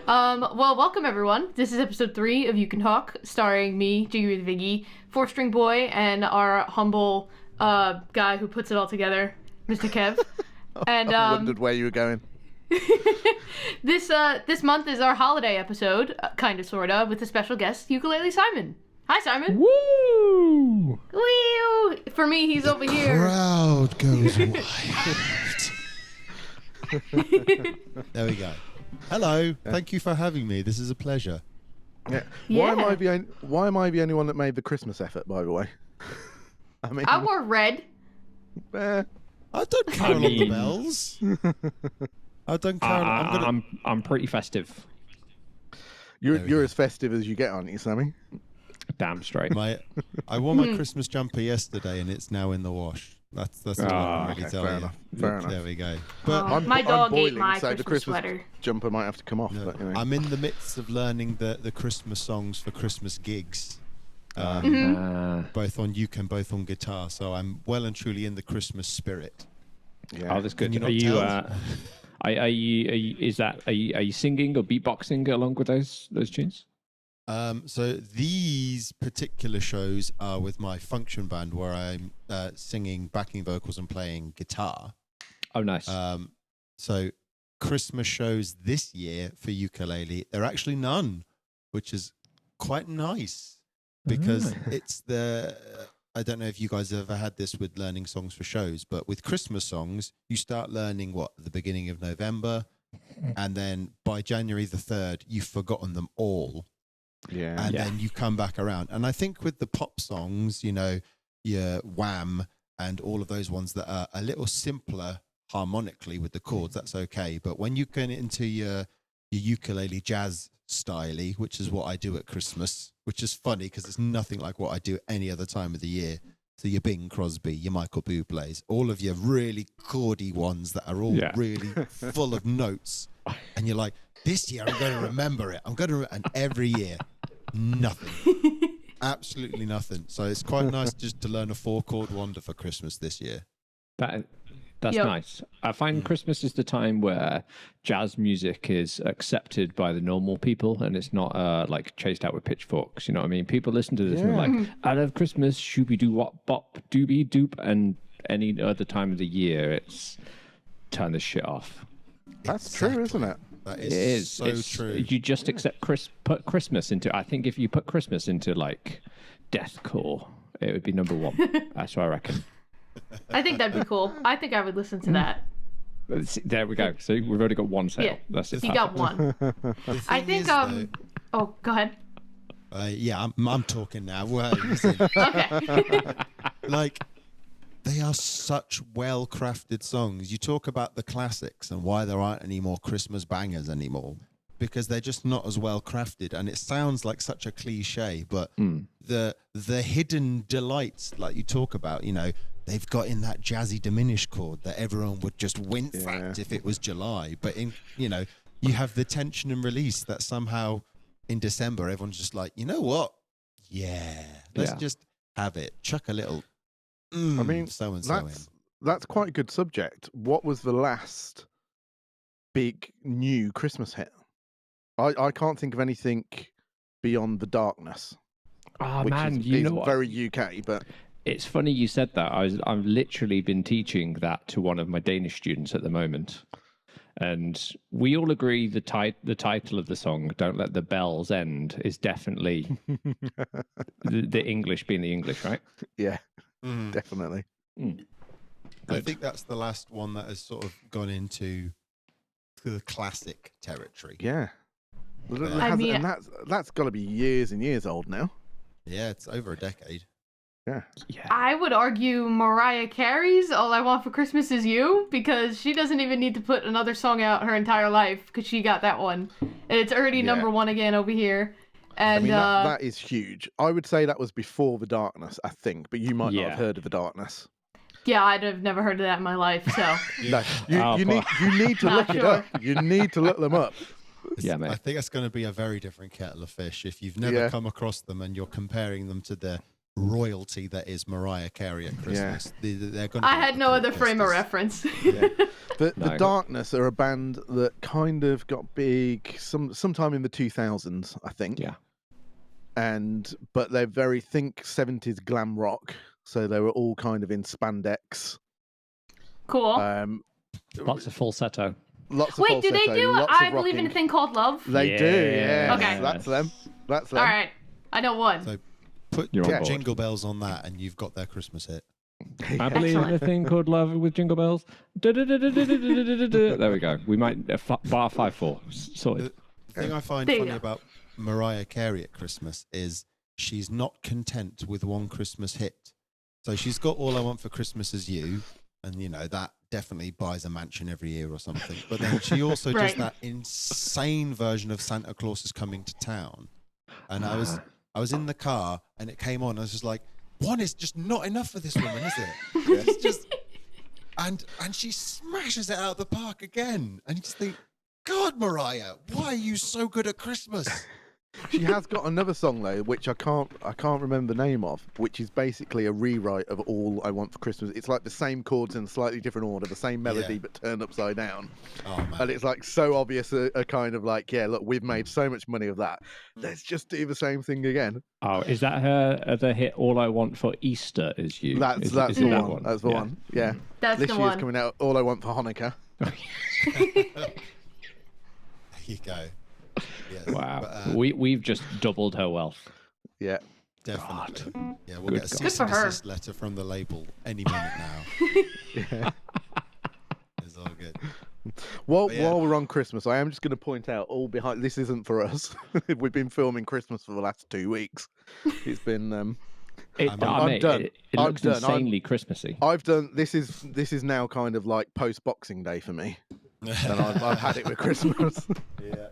Well, welcome everyone. This is episode 3 of You Can Talk, starring me, Jiggy the Viggy, 4-string boy, and our humble guy who puts it all together, Mr. Kev. And I wondered where you were going. this month is our holiday episode, kind of, sort of, with a special guest, Ukulele Simon. Hi, Simon. Woo! Woo! For me, he's over here. Crowd goes wild. There we go. Hello. Thank you for having me. This is a pleasure. Yeah. Yeah. Why am I the only one that made the Christmas effort? By the way, I wore red. eh, I don't carol on the mean- bells. I don't carol. I'm pretty festive. you're as festive as you get, aren't you, Sammy? Damn straight. I wore my Christmas jumper yesterday, and it's now in the wash. That's all I can really tell fair you. enough. Fair enough. There we go. But My dog ate boiling, my so the Christmas Christmas sweater. jumper might have to come off. no, But, you know. I'm in the midst of learning the Christmas songs for Christmas gigs. Both on uke and both on guitar, so I'm well and truly in the Christmas spirit. Yeah. Oh, that's good. Can Are you you? not Are you singing or beatboxing along with those tunes? So these particular shows are with my function band, where I'm singing backing vocals and playing guitar. Oh, nice. So Christmas shows this year for ukulele, there are actually none, which is quite nice because it's I don't know if you guys have ever had this with learning songs for shows, but with Christmas songs, you start learning at the beginning of November, and then by January the 3rd, you've forgotten them all. Yeah. And then you come back around. And I think with the pop songs, your Wham and all of those ones that are a little simpler harmonically with the chords, that's okay. But when you get into your ukulele jazz style, which is what I do at Christmas, which is funny because it's nothing like what I do any other time of the year. So your Bing Crosby, your Michael Bublé's, all of your really chordy ones that are all really full of notes. And you're like, this year I'm going to remember it. And every year, nothing. Absolutely nothing. So it's quite nice just to learn a 4-chord wonder for Christmas this year. That's Yep. nice. I find Christmas is the time where jazz music is accepted by the normal people, and it's not like chased out with pitchforks. You know what I mean? People listen to this and they're like, "I love Christmas, shooby doo wop bop doobie doop," and any other time of the year, it's turn this shit off. That's true, isn't it? That It is so It's- true. You just accept put Christmas into. I think if you put Christmas into like deathcore, it would be number 1. That's what I reckon. I think that'd be cool. I think I would listen to that. There we go. See, we've already got one sale. Yeah. That's it. You got one. The I thing think, is, though, oh, go ahead. yeah, I'm talking now. Well, listen, Okay. like, they are such well-crafted songs. You talk about the classics and why there aren't any more Christmas bangers anymore, because they're just not as well-crafted. And it sounds like such a cliche, but the hidden delights, like you talk about, they've got in that jazzy diminished chord that everyone would just wince at if it was July. But you have the tension and release that somehow in December everyone's just like, you know what? Yeah, let's just have it. Chuck a little. I mean, so and so in. that's quite a good subject. What was the last big new Christmas hit? I can't think of anything beyond The Darkness. Oh which man, is, you is know what? very UK, but It's funny you said that. I've literally been teaching that to one of my Danish students at the moment, and we all agree the title of the song "Don't Let the Bells End" is definitely the English being the English, right? yeah, definitely. I think that's the last one that has sort of gone into the classic territory. Yeah. I mean- and that's got to be years and years old now. Yeah, it's over a decade. Yeah. Yeah. I would argue Mariah Carey's "All I Want for Christmas Is You," because she doesn't even need to put another song out her entire life because she got that one. And it's already number 1 again over here. And I mean, that is huge. I would say that was before The Darkness, I think, but you might not have heard of The Darkness. yeah, I'd have never heard of that in my life, so. No, you need to Not look it sure. up. You need to look them up. Yeah, mate. I think that's going to be a very different kettle of fish if you've never come across them and you're comparing them to the royalty that is Mariah Carey at Christmas. They're going. I had no other frame of reference. The Darkness are a band that kind of got big sometime in the 2000s, I think. Yeah. But they're very think 70s glam rock, so they were all kind of in spandex. Cool. Lots of falsetto. Lots of Wait, do they falsetto, do lots I of Believe in a rocking. Thing Called Love? They do, yeah. Okay. That's them. That's them. All right. I know one. So put You're on board. Jingle Bells on that, and you've got their Christmas hit. I believe in a thing called love with jingle bells. There we go. We might bar 5-4 sorted. The thing I find funny about Mariah Carey at Christmas is she's not content with one Christmas hit. So she's got All I Want for Christmas Is You, and that definitely buys a mansion every year or something. But then she also does that insane version of Santa Claus Is Coming to Town. And I was in the car and it came on. I was just like, one is just not enough for this woman, is it? It's just, and she smashes it out of the park again. And you just think, God, Mariah, why are you so good at Christmas? She has got another song though, which I can't remember the name of, which is basically a rewrite of All I Want for Christmas. It's like the same chords in a slightly different order, the same melody but turned upside down. Oh man! And it's like so obvious, a kind of like, yeah, look, we've made so much money of that. Let's just do the same thing again. Oh, is that her? The hit "All I Want for Easter Is You"? That's the one. That's the one. Yeah. That's this the year's one. coming out. All I Want for Hanukkah. There you go. Yes. Wow, we've just doubled her wealth. Yeah, definitely. God. Yeah, we'll get a cease and desist letter from the label any minute now. It's all good. While we're on Christmas, I am just going to point out all behind. This isn't for us. We've been filming Christmas for the last 2 weeks. It's been. I'm done. It looks insanely Christmassy. I've done. This is now kind of like post Boxing Day for me. And I've had it with Christmas. Yeah.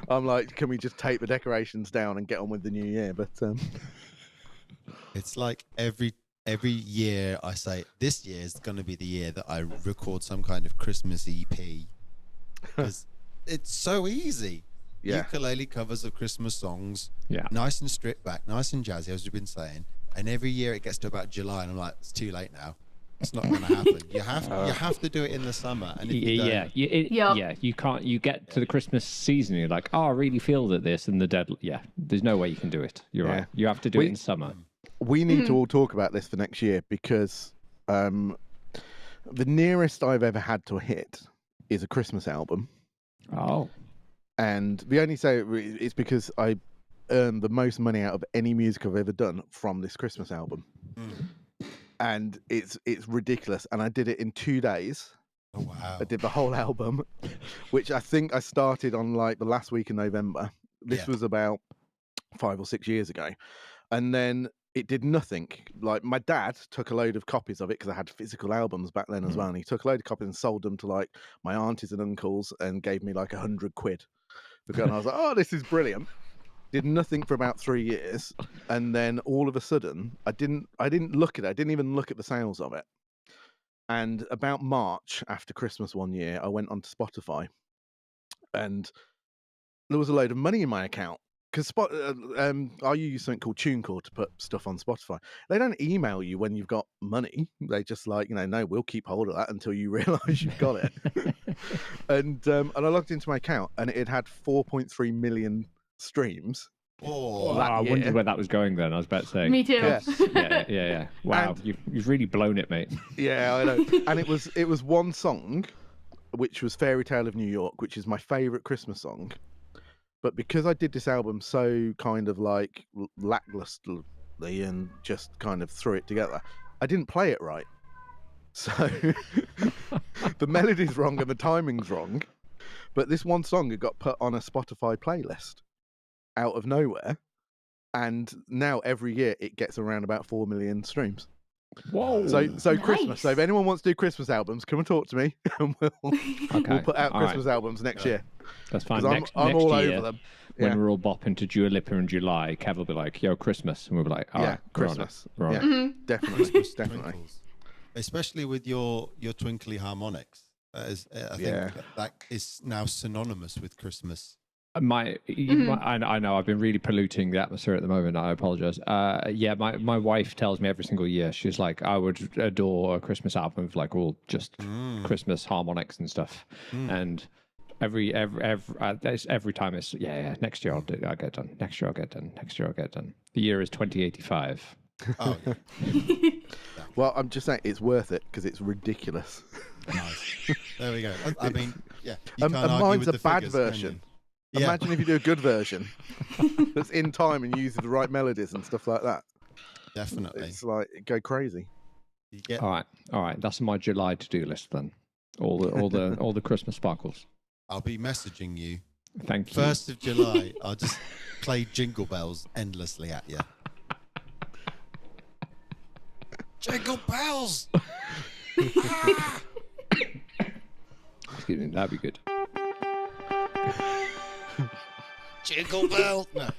I'm like, can we just take the decorations down and get on with the new year? But it's like every year I say, this year is going to be the year that I record some kind of Christmas EP, because it's so easy. Ukulele covers of Christmas songs, nice and stripped back, nice and jazzy, as you've been saying. And every year it gets to about July, and I'm like, it's too late now. It's not going to happen. You have to do it in the summer. And if you can't. You get to the Christmas season, you're like, oh, I really feel that this and the dead. Yeah, there's no way you can do it. You're right. You have to do it in summer. We need to all talk about this for next year, because the nearest I've ever had to a hit is a Christmas album. Oh, and we only say it's because I earned the most money out of any music I've ever done from this Christmas album. And it's ridiculous. And I did it in 2 days. Oh, wow. I did the whole album, which I think I started on like the last week in November. This was about 5 or 6 years ago. And then it did nothing. Like my dad took a load of copies of it, because I had physical albums back then as well. And he took a load of copies and sold them to like my aunties and uncles and gave me like £100. And I was like, oh, this is brilliant. Did nothing for about 3 years, and then all of a sudden, I didn't look at it. I didn't even look at the sales of it. And about March, after Christmas one year, I went onto Spotify, and there was a load of money in my account, because I use something called TuneCore to put stuff on Spotify. They don't email you when you've got money. They just like, no, we'll keep hold of that until you realise you've got it. And I logged into my account, and it had 4.3 million streams. I wondered where that was going then. I was about to say. Me too. Yeah. Wow, you've really blown it, mate. Yeah, I know. And it was one song, which was Fairy Tale of New York, which is my favourite Christmas song. But because I did this album so kind of like lacklusterly and just kind of threw it together, I didn't play it right. So the melody's wrong and the timing's wrong. But this one song, it got put on a Spotify playlist out of nowhere, and now every year it gets around about 4 million streams. Whoa! So Nice. Christmas. So if anyone wants to do Christmas albums, come and talk to me, and we'll put out Christmas albums next year. That's fine. I'm Next all year, over them. when we're all bopping to Dua Lipa in July, Kev will be like, "Yo, Christmas," and we'll be like, "All right, Christmas. We're on it. Definitely, definitely. Twinkles. Especially with your twinkly harmonics. I think that is now synonymous with Christmas. I know I've been really polluting the atmosphere at the moment. I apologize. My wife tells me every single year, she's like, I would adore a Christmas album of like all just Christmas harmonics and stuff. And every time it's next year I'll get it done. Next year I'll get it done. Next year I'll get it done. The year is 2085. Oh, Well, I'm just saying it's worth it because it's ridiculous. nice. There we go. I mean, yeah. You And can't argue mine's with a the bad figures, can you? version. Yeah. Imagine if you do a good version that's in time and uses the right melodies and stuff like that. Definitely. It's like go crazy. You get, All right. That's my July to-do list then. All the Christmas sparkles. I'll be messaging you. Thank you. 1st of July, I'll just play Jingle Bells endlessly at you. Jingle Bells! Excuse me, that'd be good. Jingle Bells! No.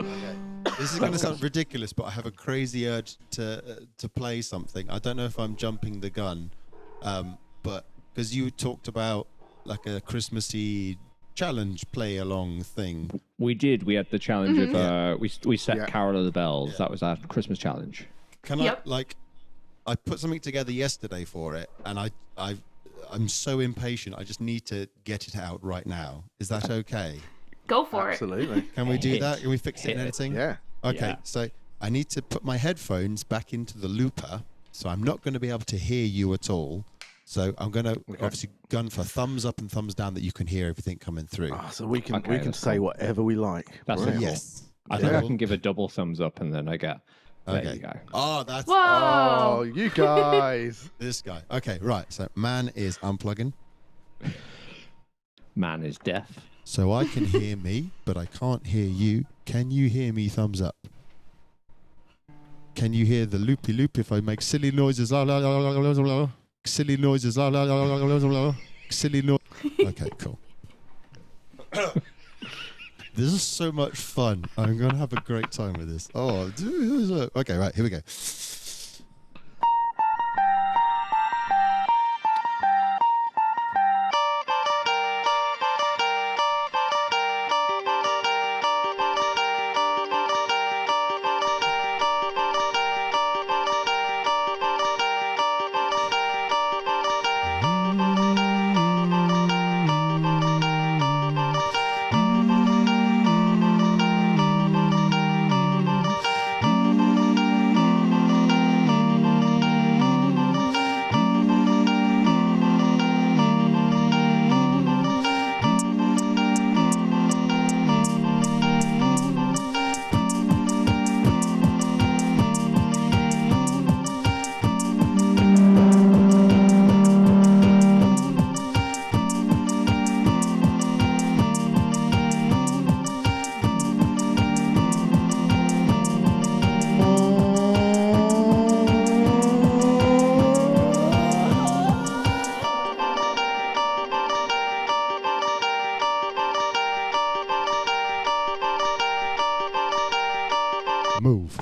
Okay. This is going to sound ridiculous, but I have a crazy urge to play something. I don't know if I'm jumping the gun, but because you talked about like a Christmassy challenge play along thing. We did. We had the challenge of we set Carol of the Bells. Yeah. That was our Christmas challenge. Can I put something together yesterday for it, and I'm so impatient. I just need to get it out right now. Is that okay? Go for Absolutely. Can we do that? Can we fix it in editing? Yeah. Okay, Yeah. so I need to put my headphones back into the looper, so I'm not going to be able to hear you at all. So I'm going to obviously gun for thumbs up and thumbs down that you can hear everything coming through. Oh, so we can that's say cool. whatever we like. That's Brilliant. cool. Yes. I think I Yeah. can give a double thumbs up, and then I get. There Okay. you go. Oh, that's Whoa! Oh, you guys. this guy. Okay, right. So man is unplugging. Man is deaf. So I can hear me, but I can't hear you. Can you hear me? Thumbs up. Can you hear the loopy loop if I make silly noises? La, la, la, la, la, la, la, silly noises. La, la, la, la, la, la, la, silly noise. Okay, cool. This is so much fun. I'm going to have a great time with this. Oh, okay, right. Here we go. Move.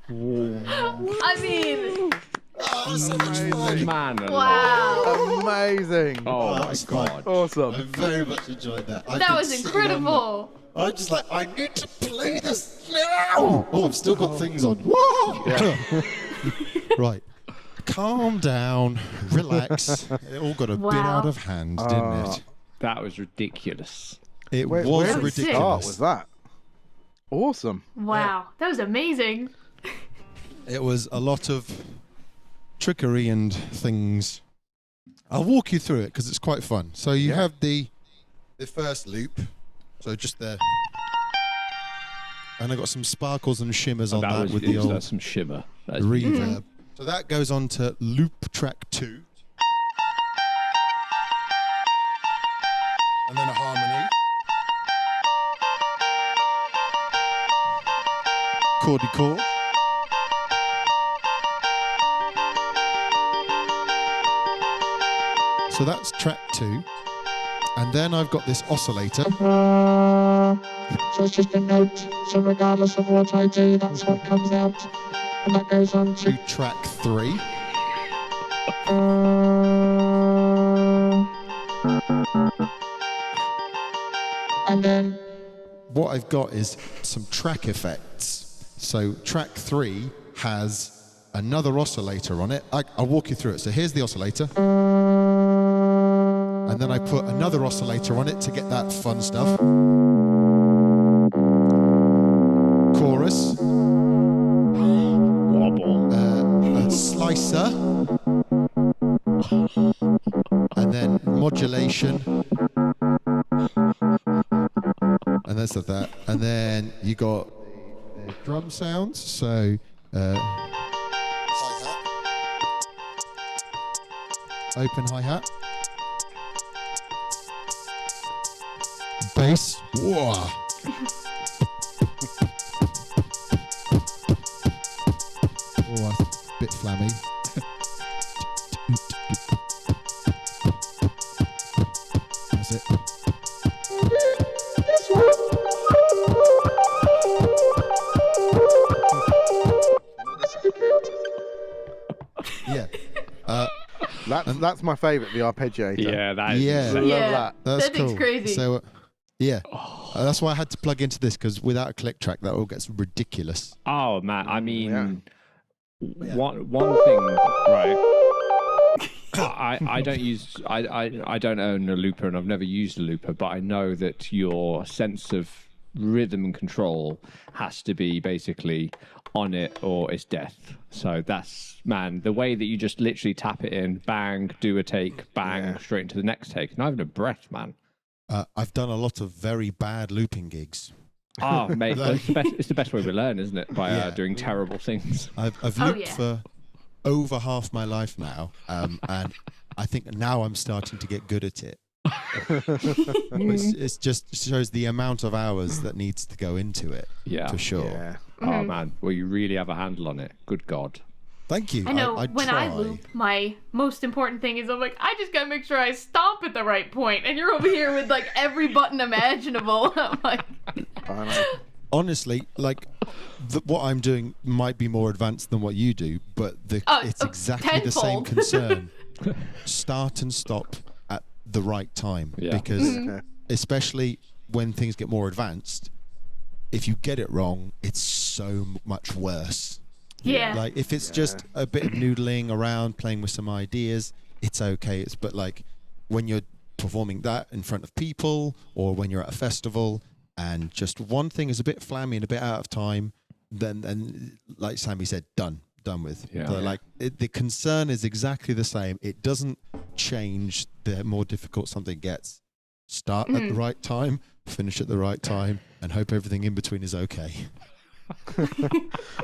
I mean, Oh, so much fun. Man alive. wow. Amazing. Oh that my was fun. god. I Awesome. very much enjoyed that. I've That been was sitting incredible. I'm just like, I need to play this now. Oh, I've still got things on. Whoa! Right. Calm down. Relax. It all got a bit Wow. out of hand, didn't it? That was ridiculous. It Where was did we ridiculous. start with that? Awesome. Wow. That was amazing. It was a lot of trickery and things. I'll walk you through it because it's quite fun. So you Yeah. have the first loop. So just the... And I got some sparkles and shimmers on that with the old... That's some shimmer. That's reverb. So that goes on to loop track 2. And then a harmony. Chordy chord. So that's track 2. And then I've got this oscillator. So it's just a note. So regardless of what I do, that's what comes out. And that goes on to track 3. And then what I've got is some track effects. So track 3 has another oscillator on it. I'll walk you through it. So here's the oscillator. And then I put another oscillator on it to get that fun stuff. Chorus. wobble. A slicer. And then modulation. And that's that. And then you got the drum sounds. So hi-hat. Open hi-hat. Bass. Whoa. Oh, that's a bit flammy. That's it. Yeah. That's my favourite, the arpeggiator. Yeah, that is. Yeah. I love that. That's That thing's cool. crazy. So, that's why I had to plug into this, because without a click track, that all gets ridiculous. Oh man, I mean, Yeah. one thing, right? I don't use I don't own a looper, and I've never used a looper, but I know that your sense of rhythm and control has to be basically on it or it's death. So that's, man, the way that you just literally tap it in, bang, do a take, bang, straight into the next take, not even a breath, man. I've done a lot of very bad looping gigs. Oh, mate, it's the best way to learn, isn't it? By doing terrible things. I've looped for over half my life now, and I think now I'm starting to get good at it. It's just shows the amount of hours that needs to go into it. Yeah, for sure. Yeah. Oh man, well, you really have a handle on it. Good God. Thank you. I know when I try. loop, my most important thing is I'm like, I just gotta make sure I stomp at the right point, and you're over here with like every button imaginable. I'm like, I know. Honestly, like what I'm doing might be more advanced than what you do, but it's exactly the same tenfold. concern. Start and stop at the right time, because especially when things get more advanced, if you get it wrong, it's so much worse. yeah, Like if it's just a bit of noodling around, playing with some ideas, it's okay. But like when you're performing that in front of people, or when you're at a festival and just one thing is a bit flammy and a bit out of time, then like Sammy said, done with. Yeah. But like the concern is exactly the same. It doesn't change the more difficult something gets. Start at the right time, finish at the right time, and hope everything in between is okay.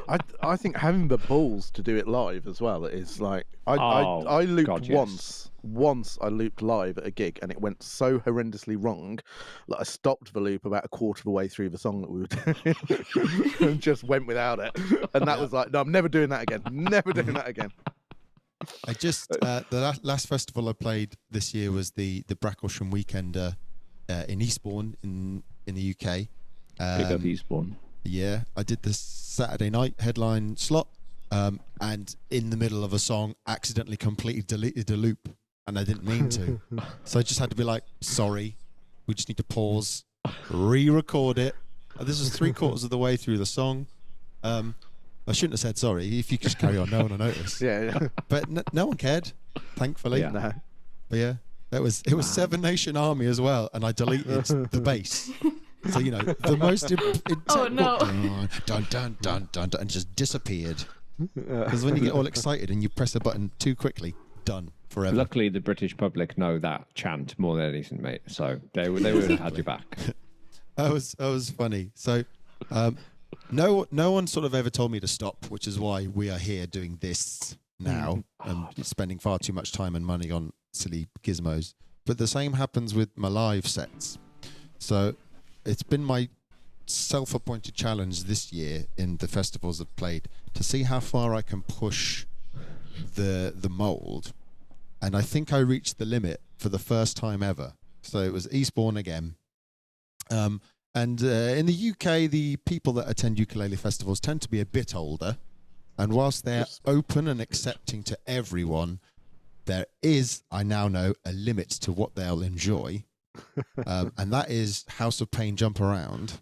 I think having the balls to do it live as well is like I looped God, yes. once I looped live at a gig and it went so horrendously wrong that I stopped the loop about a quarter of the way through the song that we were doing and just went without it, and that was like, no, I'm never doing that again, never doing that again. I just the last festival I played this year was the Bracklesham Weekender in Eastbourne in the UK. Pick up Eastbourne. Yeah, I did this Saturday night headline slot, and in the middle of a song, accidentally completely deleted a loop, and I didn't mean to. So I just had to be like, sorry, we just need to pause, re-record it. This was 3/4 of the way through the song. I shouldn't have said sorry. If you just carry on, no one will notice. Yeah. But no one cared, thankfully. Yeah. No. But yeah, it was Seven Nation Army as well, and I deleted the bass. So you know the most Oh, no. dun, dun, dun, and just disappeared. Because when you get all excited and you press a button too quickly, done. forever. Luckily, the British public know that chant more than anything, mate. So they would have had you back. That was funny. So, no one sort of ever told me to stop, which is why we are here doing this now and spending far too much time and money on silly gizmos. But the same happens with my live sets. So, it's been my self-appointed challenge this year in the festivals I've played to see how far I can push the mold, and I think I reached the limit for the first time ever. So it was Eastbourne again, and in the UK, the people that attend ukulele festivals tend to be a bit older, and whilst they're open and accepting to everyone, there is, I now know, a limit to what they'll enjoy, and that is House of Pain Jump Around.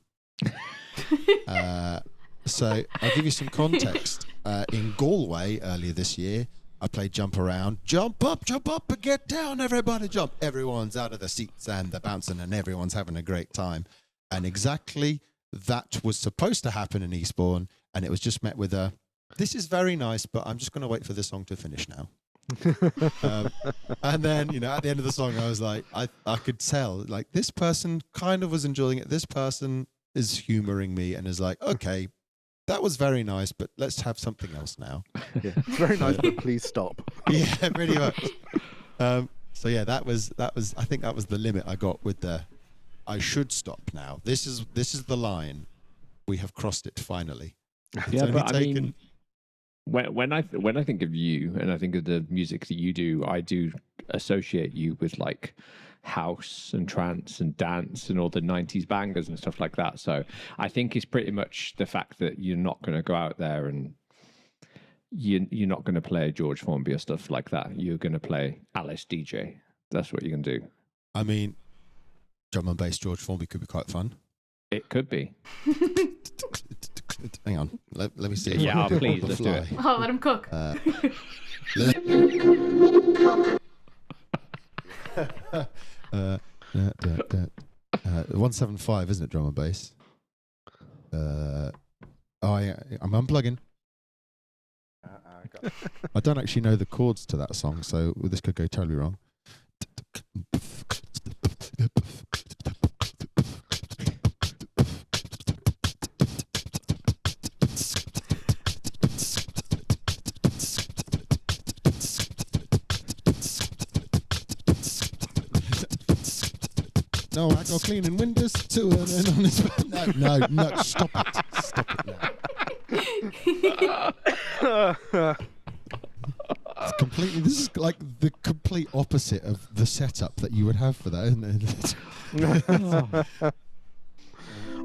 So I'll give you some context. In Galway earlier this year, I played Jump Around. Jump up and get down, everybody jump. Everyone's out of the seats and they're bouncing and everyone's having a great time. And exactly that was supposed to happen in Eastbourne, and it was just met with a, this is very nice, but I'm just going to wait for this song to finish now. And then, at the end of the song, I was like, I could tell, like, this person kind of was enjoying it. This person is humoring me and is like, okay, that was very nice, but let's have something else now. Yeah, it's very nice, but please stop. Yeah, pretty much. So yeah, that was. I think that was the limit I got with the. I should stop now. This is the line. We have crossed it finally. Yeah, but I mean, when I think of you and I think of the music that you do, I do associate you with like house and trance and dance and all the 90s bangers and stuff like that. So I think it's pretty much the fact that you're not going to go out there and you're not going to play George Formby or stuff like that. You're going to play Alice DJ. That's what you're going to do. I mean, drum and bass George Formby could be quite fun. It could be. Hang on. Let me see. Yeah, please, let's do it. Oh, let him cook. 175, isn't it, drum and bass? Yeah, I'm unplugging. I don't actually know the chords to that song, so this could go totally wrong. No, I go cleaning windows to it and on this. No, stop it now. It's completely. This is like the complete opposite of the setup that you would have for that, isn't it?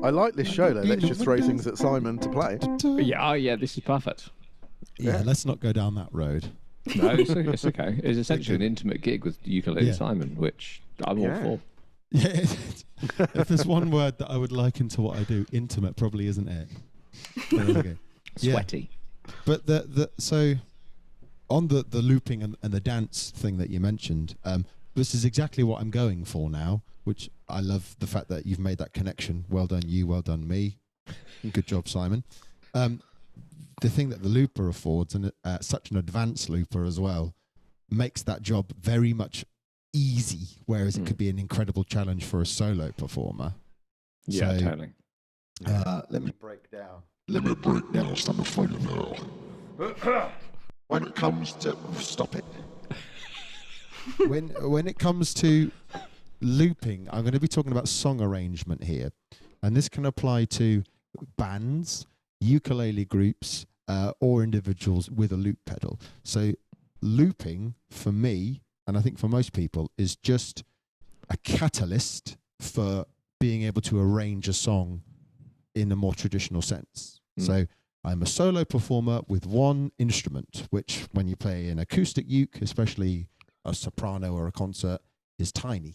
I like this show though. Let's just throw things at Simon to play. Yeah, this is perfect. Yeah, let's not go down that road. No, it's okay. It's essentially an intimate gig with Ukulele Simon, which I'm all for. Yeah, if there's one word that I would liken to what I do, intimate probably isn't it. Okay. Sweaty. Yeah. But so on the looping and the dance thing that you mentioned, this is exactly what I'm going for now, which I love the fact that you've made that connection. Well done you, well done me. Good job, Simon. The thing that the looper affords, and such an advanced looper as well, makes that job very much easy, whereas it could be an incredible challenge for a solo performer. Yeah, so, totally. Let me break down. Stand for you now. When it comes to stop it. When it comes to looping, I'm going to be talking about song arrangement here, and this can apply to bands, ukulele groups, or individuals with a loop pedal. So looping for me, and I think for most people, is just a catalyst for being able to arrange a song in a more traditional sense. So I'm a solo performer with one instrument, which when you play an acoustic uke, especially a soprano or a concert, is tiny.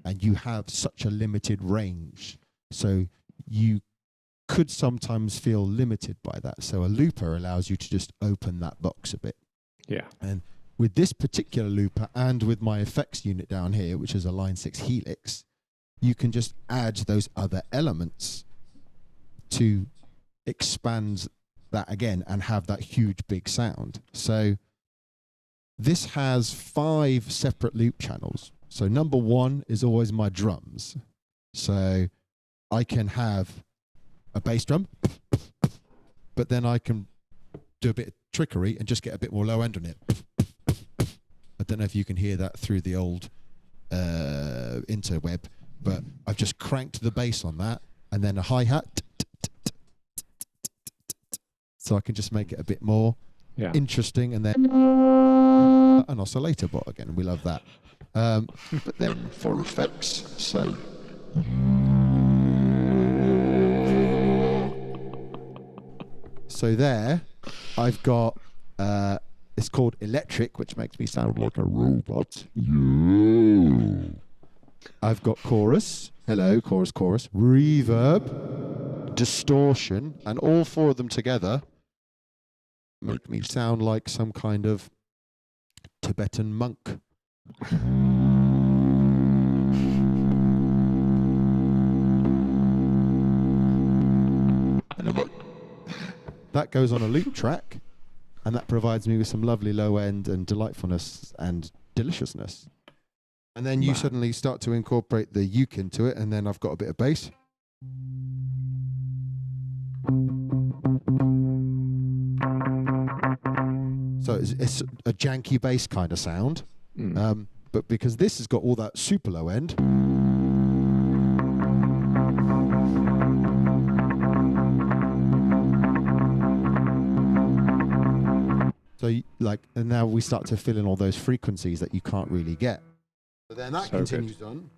And you have such a limited range. So you could sometimes feel limited by that. So a looper allows you to just open that box a bit. Yeah. And with this particular looper and with my effects unit down here, which is a Line 6 Helix, you can just add those other elements to expand that again and have that huge big sound. So this has 5 separate loop channels. So number 1 is always my drums. So I can have a bass drum, but then I can do a bit of trickery and just get a bit more low end on it. I don't know if you can hear that through the old interweb, but I've just cranked the bass on that, and then a hi-hat, so I can just make it a bit more interesting, and then an oscillator bot again. We love that. But then for effects, so there, I've got it's called electric, which makes me sound like a robot. Yeah. I've got chorus. Hello, chorus, chorus. Reverb, distortion, and all 4 of them together make me sound like some kind of Tibetan monk. That goes on a loop track, and that provides me with some lovely low end and delightfulness and deliciousness. And then you suddenly start to incorporate the uke into it, and then I've got a bit of bass. So it's a janky bass kind of sound, but because this has got all that super low end. So and now we start to fill in all those frequencies that you can't really get. But then that continues on.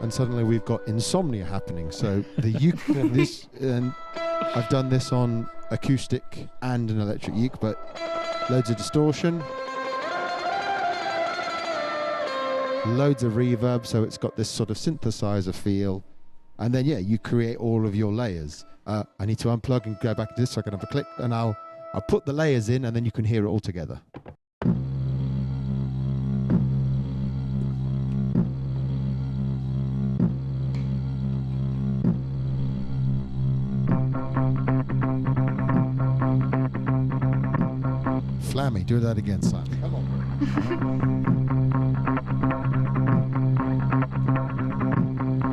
And suddenly we've got insomnia happening. So and I've done this on acoustic and an electric uke, but loads of distortion. Loads of reverb, so it's got this sort of synthesizer feel. And then, you create all of your layers. I need to unplug and go back to this so I can have a click, and I'll put the layers in, and then you can hear it all together. Flammy, do that again, Simon. Come on.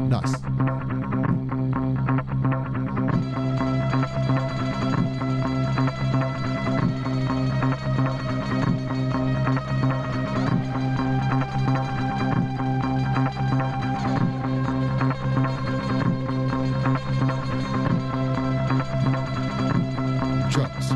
Nice. Drums.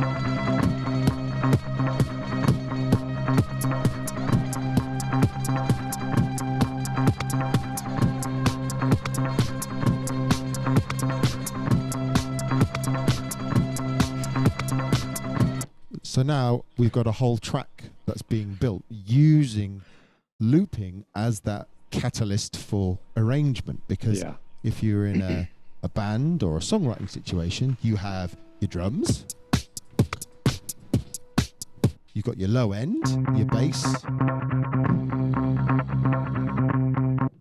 So now we've got a whole track that's being built using looping as that catalyst for arrangement, because if you're in a band or a songwriting situation, you have your drums, you've got your low end, your bass,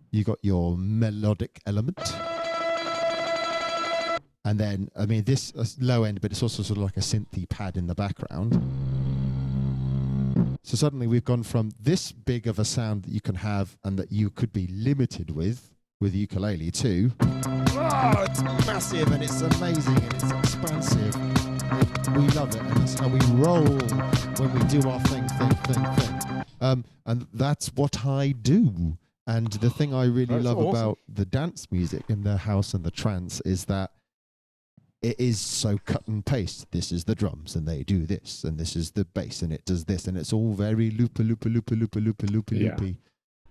you've got your melodic element. And then, I mean, this low end, but it's also sort of like a synthy pad in the background. So suddenly we've gone from this big of a sound that you can have and that you could be limited with ukulele to, it's massive and it's amazing and it's expansive. And we love it, and that's how we roll when we do our thing. And that's what I do. And the thing I really love about the dance music and the house and the trance is that it is so cut and paste. This is the drums, and they do this, and this is the bass, and it does this, and it's all very loopy.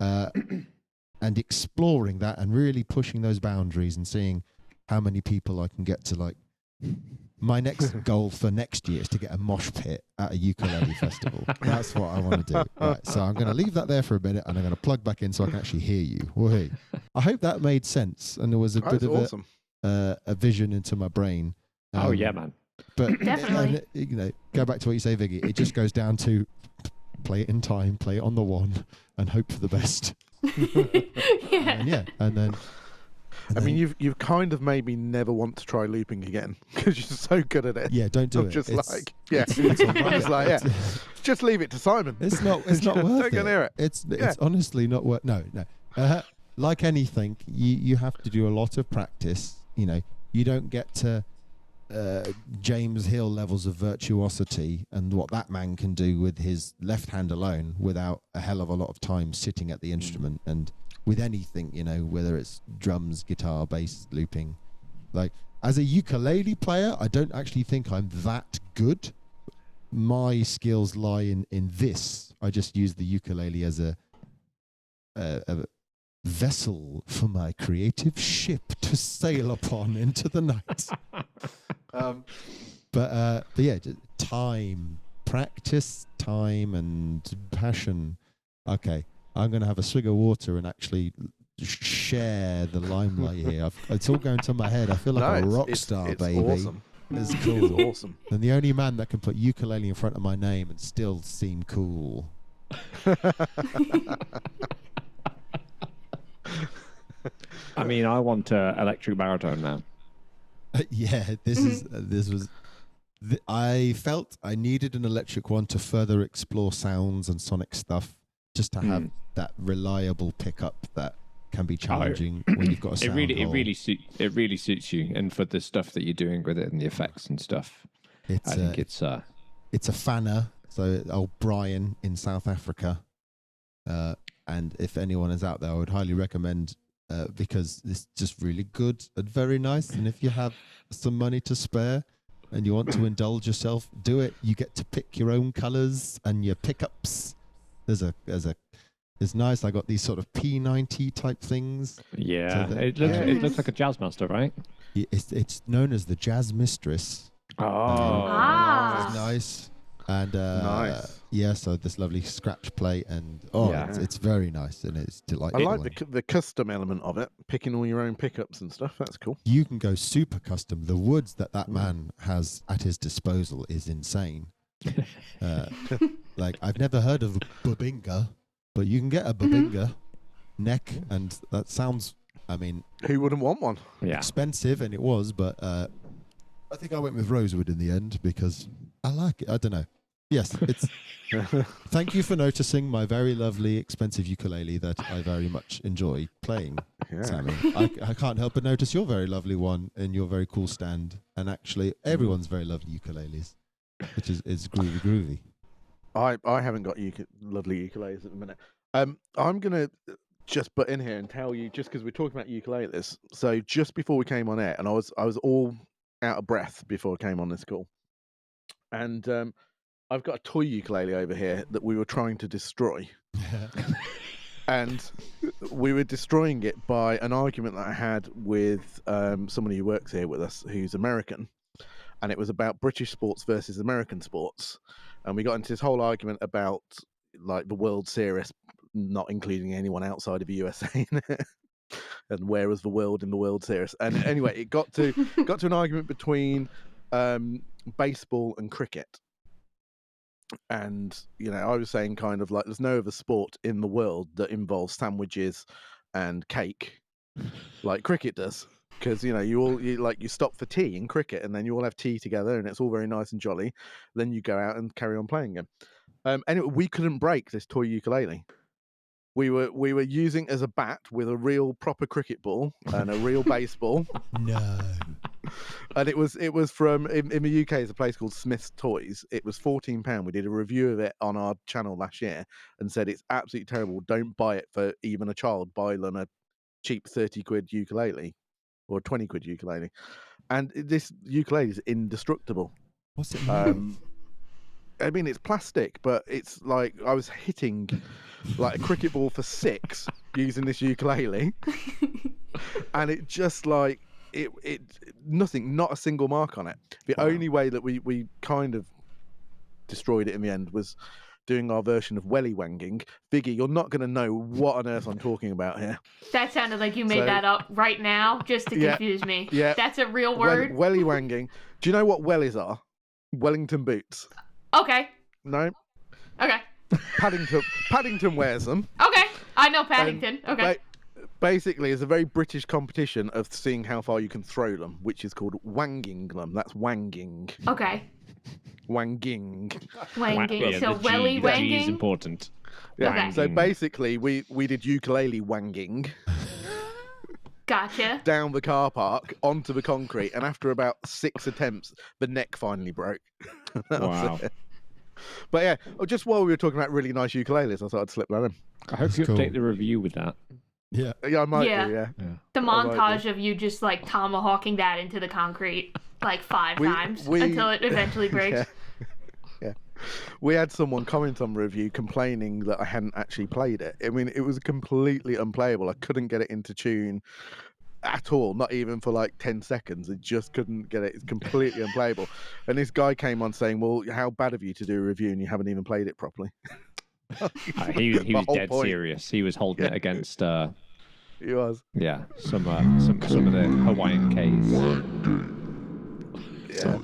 And exploring that and really pushing those boundaries and seeing how many people I can get to. Like, my next goal for next year is to get a mosh pit at a ukulele festival. That's what I want to do. Right, so I'm going to leave that there for a minute, and I'm going to plug back in so I can actually hear you. Woo-hoo. I hope that made sense, and there was a bit of a vision into my brain. Oh yeah, man. But definitely, go back to what you say, Viggy. It just goes down to play it in time, play it on the one, and hope for the best. Yeah. And then I mean, you've kind of made me never want to try looping again because you're so good at it. yeah, don't do I'm it. just It's- like, yeah, it's all right. just like, yeah, just leave it to Simon. It's not worth Don't it. go near it. It's Yeah. honestly not worth. No. Like anything, you have to do a lot of practice. You know, you don't get to James Hill levels of virtuosity and what that man can do with his left hand alone without a hell of a lot of time sitting at the instrument. And with anything, you know, whether it's drums, guitar, bass, looping, like as a ukulele player, I don't actually think I'm that good. My skills lie in this. I just use the ukulele as a vessel for my creative ship to sail upon into the night. But yeah, just time, practice, time, and passion. Okay, I'm going to have a swig of water and actually share the limelight here. It's all going to my head. I feel like a rock star, it's baby. Awesome. It's cool. It's awesome. And the only man that can put ukulele in front of my name and still seem cool. I mean, I want electric baritone now. Yeah, I felt I needed an electric one to further explore sounds and sonic stuff, just to have that reliable pickup that can be challenging when you've got a sound It hole. really suits you, and for the stuff that you're doing with it and the effects and stuff. I think it's a fanner. So old Brian in South Africa, and if anyone is out there, I would highly recommend. Because it's just really good and very nice. And if you have some money to spare and you want to indulge yourself, do it. You get to pick your own colors and your pickups. It's nice. I got these sort of P90 type things. yeah. So It looks like a jazz master, right? It's known as the Jazz Mistress. Oh, It's nice. And Nice. yeah, so this lovely scratch plate and it's very nice and it's I delightful. like the custom element of it, picking all your own pickups and stuff. That's cool. You can go super custom. The woods that man has at his disposal is insane. Like I've never heard of a bubinga, but you can get a bubinga neck, and that sounds, I mean, Who wouldn't want one? yeah. expensive, and it was, but I think I went with rosewood in the end because I like it. I don't know. Yes, it's. Thank you for noticing my very lovely, expensive ukulele that I very much enjoy playing, Yeah. Sammy. I can't help but notice your very lovely one and your very cool stand, and actually everyone's very lovely ukuleles, which is groovy. I haven't got lovely ukuleles at the minute. I'm gonna just butt in here and tell you, just because we're talking about ukuleles. So just before we came on air, and I was all out of breath before I came on this call, and I've got a toy ukulele over here that we were trying to destroy, and we were destroying it by an argument that I had with somebody who works here with us, who's American, and it was about British sports versus American sports. And we got into this whole argument about like the World Series not including anyone outside of the USA in it. And where was the world in the World Series? And anyway, it got to an argument between baseball and cricket. And I was saying kind of like there's no other sport in the world that involves sandwiches and cake like cricket does. Because you stop for tea in cricket, and then you all have tea together, and it's all very nice and jolly. Then you go out and carry on playing again. Anyway, we couldn't break this toy ukulele. We were using it as a bat with a real proper cricket ball and a real baseball. No. And it was from in the UK. There's a place called Smith's Toys. It was £14. We did a review of it on our channel last year and said it's absolutely terrible. Don't buy it for even a child. Buy them a cheap 30 quid ukulele. Or 20 quid ukulele, and this ukulele is indestructible. What's it made? I mean, it's plastic, but it's like I was hitting like a cricket ball for 6 using this ukulele, and it just like it nothing, not a single mark on it. The only way that we kind of destroyed it in the end was doing our version of welly wanging. Biggie, you're not going to know what on earth I'm talking about here. That sounded like you made that up right now just to confuse me. Yeah. That's a real word? Welly wanging. Do you know what wellies are? Wellington boots. Okay. No? Okay. Paddington wears them. Okay. I know Paddington. Okay. Basically, it's a very British competition of seeing how far you can throw them, which is called wanging them. That's wanging. Okay. Wanging. Wanging. So the welly The G is wanging. important. Yeah. Okay. So basically, we did ukulele wanging Gotcha. down the car park onto the concrete, and after about 6 attempts, the neck finally broke. That was Wow. it. But yeah, just while we were talking about really nice ukuleles, I thought I'd slip that in. I hope you cool. update the review with that. Yeah. Yeah, I might Yeah. do. Yeah. The might montage of you just like tomahawking that into the concrete like 5 times until it eventually breaks. Yeah. We had someone comment on the review complaining that I hadn't actually played it. I mean, it was completely unplayable. I couldn't get it into tune at all, not even for like 10 seconds. I just couldn't get it. It's completely unplayable. And this guy came on saying, well, how bad of you to do a review and you haven't even played it properly. He was The whole dead point. serious. He was holding it against He was. some of the Hawaiian Ks. Yeah.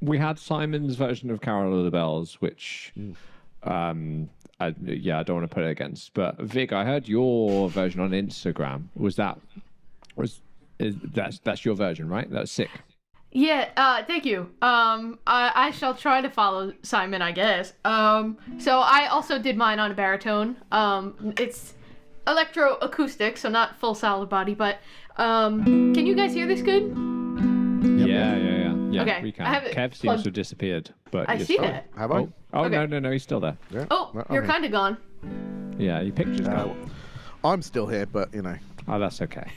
We had Simon's version of Carol of the Bells, which I don't want to put it against. But Vig, I heard your version on Instagram. That's your version, right? That's sick. Yeah, thank you. I shall try to follow Simon, I guess. So I also did mine on a baritone. It's electroacoustic, so not full solid body, but can you guys hear this good? Yeah. Okay, We can. I have it Kev seems plugged- to have disappeared, but I you're see still- that. Have I? Oh Okay. no, he's still there. Yeah. Oh, you're Okay. kind of gone. Yeah, your picture's gone. I'm still here, but you know, Oh, that's okay.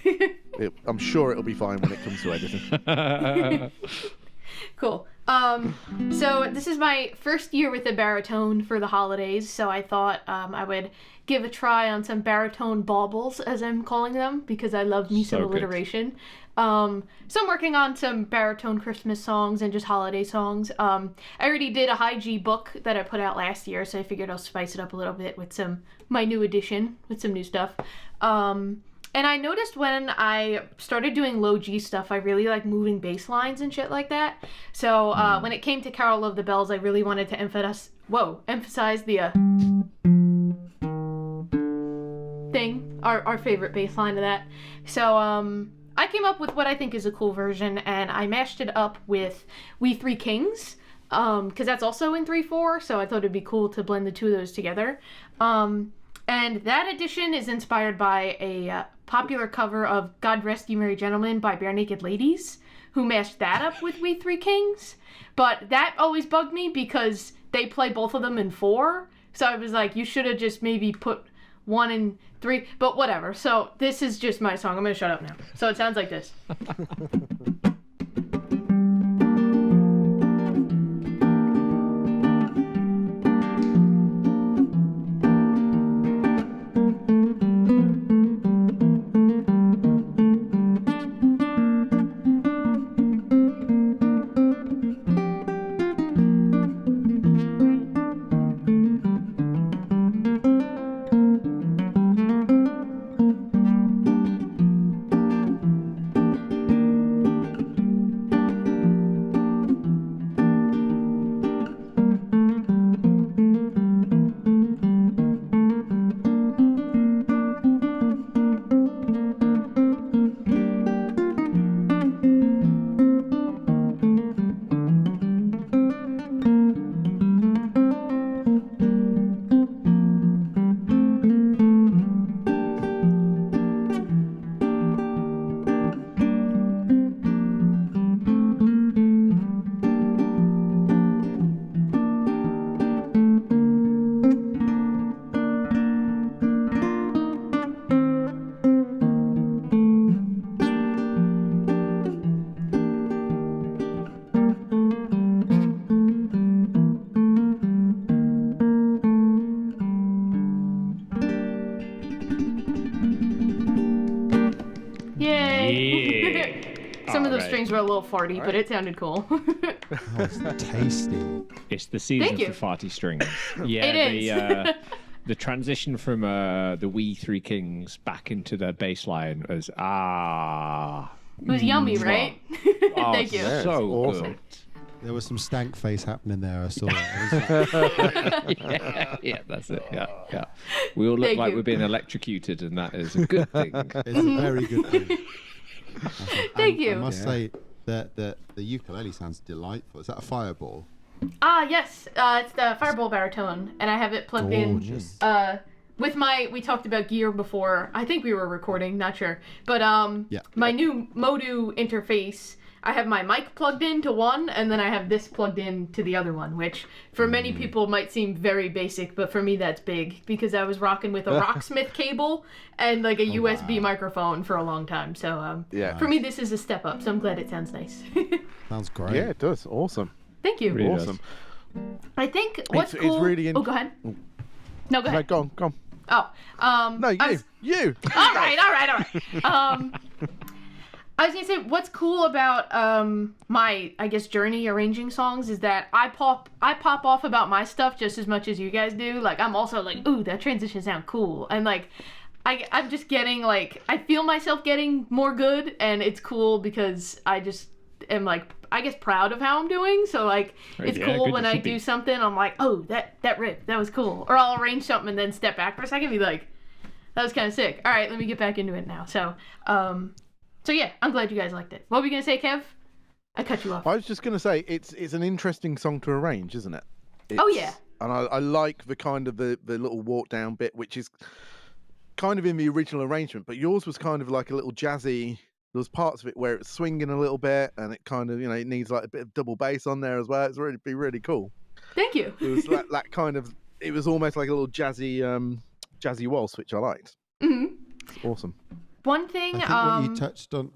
I'm sure it'll be fine when it comes to editing. Cool. So this is my first year with a baritone for the holidays, so I thought I would give a try on some baritone baubles, as I'm calling them, because I love me some So good. alliteration. So I'm working on some baritone Christmas songs and just holiday songs. I already did a high G book that I put out last year, so I figured I'll spice it up a little bit with my new edition, with some new stuff. And I noticed when I started doing low G stuff, I really like moving bass lines and shit like that. So when it came to Carol of the Bells, I really wanted to emphasize the thing, our favorite bass line of that. So I came up with what I think is a cool version, and I mashed it up with We Three Kings, because that's also in 3/4, so I thought it'd be cool to blend the two of those together. And that edition is inspired by a popular cover of God Rest You Merry Gentlemen by Bare Naked Ladies, who mashed that up with We Three Kings. But that always bugged me because they play both of them in 4. So I was like, you should have just maybe put 1 and 3, but whatever. So this is just my song. I'm going to shut up now. So it sounds like this. Some of those Alright. strings were a little farty, but it sounded cool. Oh, it's tasty. It's the season Thank you. for farty strings. Yeah, It is. The transition from the We Three Kings back into the bass line was It was yummy, right? Oh, Thank you. Yeah, so it's awesome. good. There was some stank face happening there. I saw it. Yeah, that's it. Yeah. We all look Thank like you. we're being electrocuted, and that is a good thing. It's a very good thing. Thank I you. must say that the ukulele sounds delightful. Is that a fireball? Yes. It's the Fireball baritone, and I have it plugged Gorgeous. in. With we talked about gear before. I think we were recording, not sure. But Yeah. my new Modu interface, I have my mic plugged into one, and then I have this plugged in to the other one, which for many people might seem very basic, but for me that's big because I was rocking with a Rocksmith cable and like a USB microphone for a long time. So Yeah. for me this is a step up. So I'm glad it sounds nice. Sounds great. Yeah, it does. Awesome. Thank you. Really Awesome. I think what's It's cool. really Oh, go ahead. No, go No, ahead. go on. Oh, No, you. I was- You. all right. I was gonna say what's cool about my I guess journey arranging songs is that I pop off about my stuff just as much as you guys do. Like I'm also like, ooh, that transition sound cool, and like I'm just getting like I feel myself getting more good, and it's cool because I just am like I guess proud of how I'm doing. So like it's Yeah, cool good, when you I should do be. something. I'm like, oh, that riff, that was cool, or I'll arrange something and then step back for a second and be like, that was kind of sick. All right, let me get back into it now. So yeah, I'm glad you guys liked it. What were you gonna say, Kev? I cut you off. I was just going to say, it's an interesting song to arrange, isn't it? Oh, yeah. And I like the kind of the little walk down bit, which is kind of in the original arrangement, but yours was kind of like a little jazzy. There was parts of it where it's swinging a little bit, and it kind of, it needs like a bit of double bass on there as well. It's really cool. Thank you. It was that kind of, it was almost like a little jazzy waltz, which I liked. hmm It's awesome. One thing. I think what you touched on.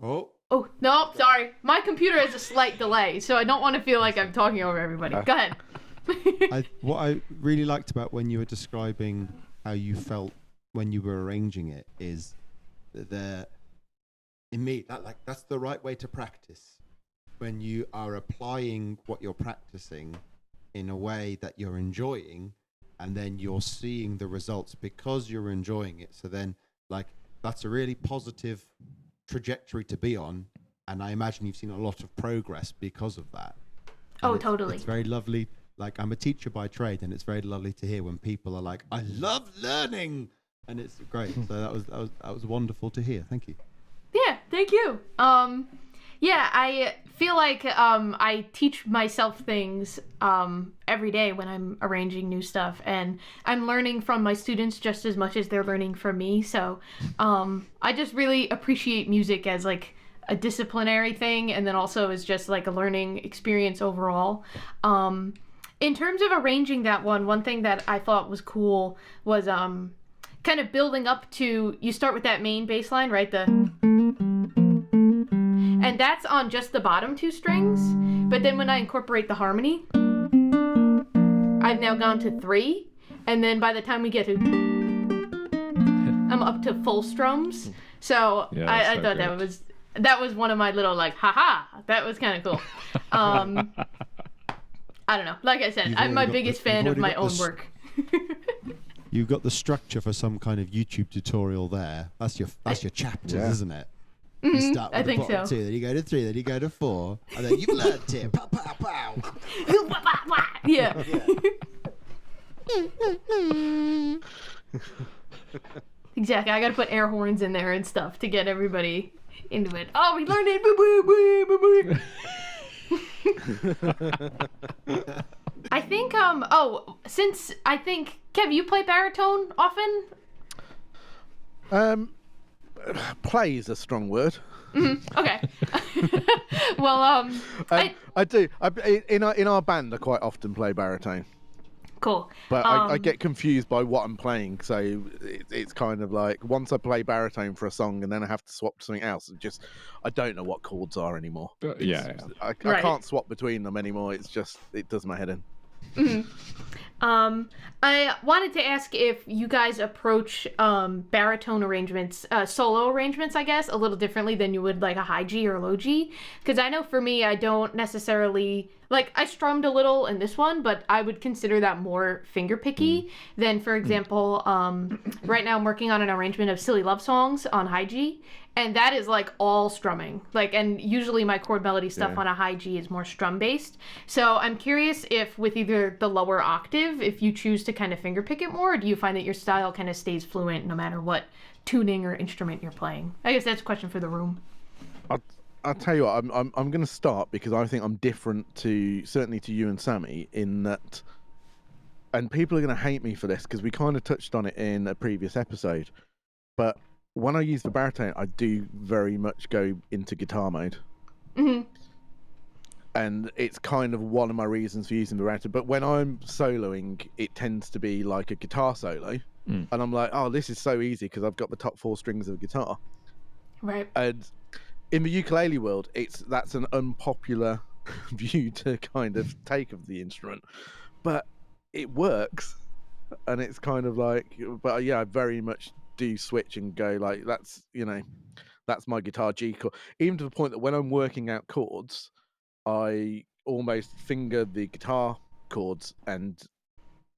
Oh no, sorry. My computer has a slight delay, so I don't want to feel like I'm talking over everybody. Go ahead. What I really liked about when you were describing how you felt when you were arranging it is that in me that's the right way to practice. When you are applying what you're practicing in a way that you're enjoying, and then you're seeing the results because you're enjoying it. So then that's a really positive trajectory to be on, and I imagine you've seen a lot of progress because of that. Oh, And totally. It's very lovely. Like, I'm a teacher by trade, and it's very lovely to hear when people are like, I love learning, and it's great. So that was wonderful to hear. Thank you. Yeah, thank you. Yeah, I feel like I teach myself things every day when I'm arranging new stuff, and I'm learning from my students just as much as they're learning from me. So I just really appreciate music as like a disciplinary thing, and then also as just like a learning experience overall. In terms of arranging that one thing that I thought was cool was kind of building up to, you start with that main bass line, right? And that's on just the bottom two strings. But then when I incorporate the harmony, I've now gone to 3. And then by the time we get to, I'm up to full strums. So Yeah, I so thought good. that was one of my little like, haha, that was kind of cool. I don't know. Like I said, You've I'm my already got biggest the- fan you've of my already got own the work. You've got the structure for some kind of YouTube tutorial there. That's your chapters, Yeah. isn't it? You start with I the think bottom so. 2, then you go to 3, then you go to 4, and then you've learned it. Pow, pow, pow. Yeah. Exactly. I gotta put air horns in there and stuff to get everybody into it. Oh, we learned it. Boo, boo, boo, boo, boo. I think since I think Kev, you play baritone often? Play is a strong word. Okay. Well, I do. In our band, I quite often play baritone, cool. but I get confused by what I'm playing. So it's kind of like once I play baritone for a song and then I have to swap to something else. I don't know what chords are anymore. Yeah. I Right. can't swap between them anymore. It does my head in. I wanted to ask if you guys approach baritone arrangements, solo arrangements, I guess, a little differently than you would like a high G or a low G. Because I know for me, I don't necessarily like I strummed a little in this one, but I would consider that more finger picky than, for example, right now I'm working on an arrangement of Silly Love Songs on high G, and that is like all strumming. Like, and usually my chord melody stuff on a high G is more strum based. So I'm curious if with either the lower octave, if you choose to kind of finger pick it more, or do you find that your style kind of stays fluent no matter what tuning or instrument you're playing? I guess that's a question for the room. I'll tell you what, I'm going to start because I think I'm different certainly to you and Sammy in that, and people are going to hate me for this because we kind of touched on it in a previous episode, but when I use the baritone, I do very much go into guitar mode. Mm-hmm. And it's kind of one of my reasons for using the baritone. But when I'm soloing, it tends to be like a guitar solo. And I'm like, oh, this is so easy because I've got the top 4 strings of the guitar. Right. And in the ukulele world, that's an unpopular view to kind of take of the instrument. But it works. And it's kind of like, but yeah, I very much do switch and go like, that's my guitar G chord. Even to the point that when I'm working out chords, I almost finger the guitar chords and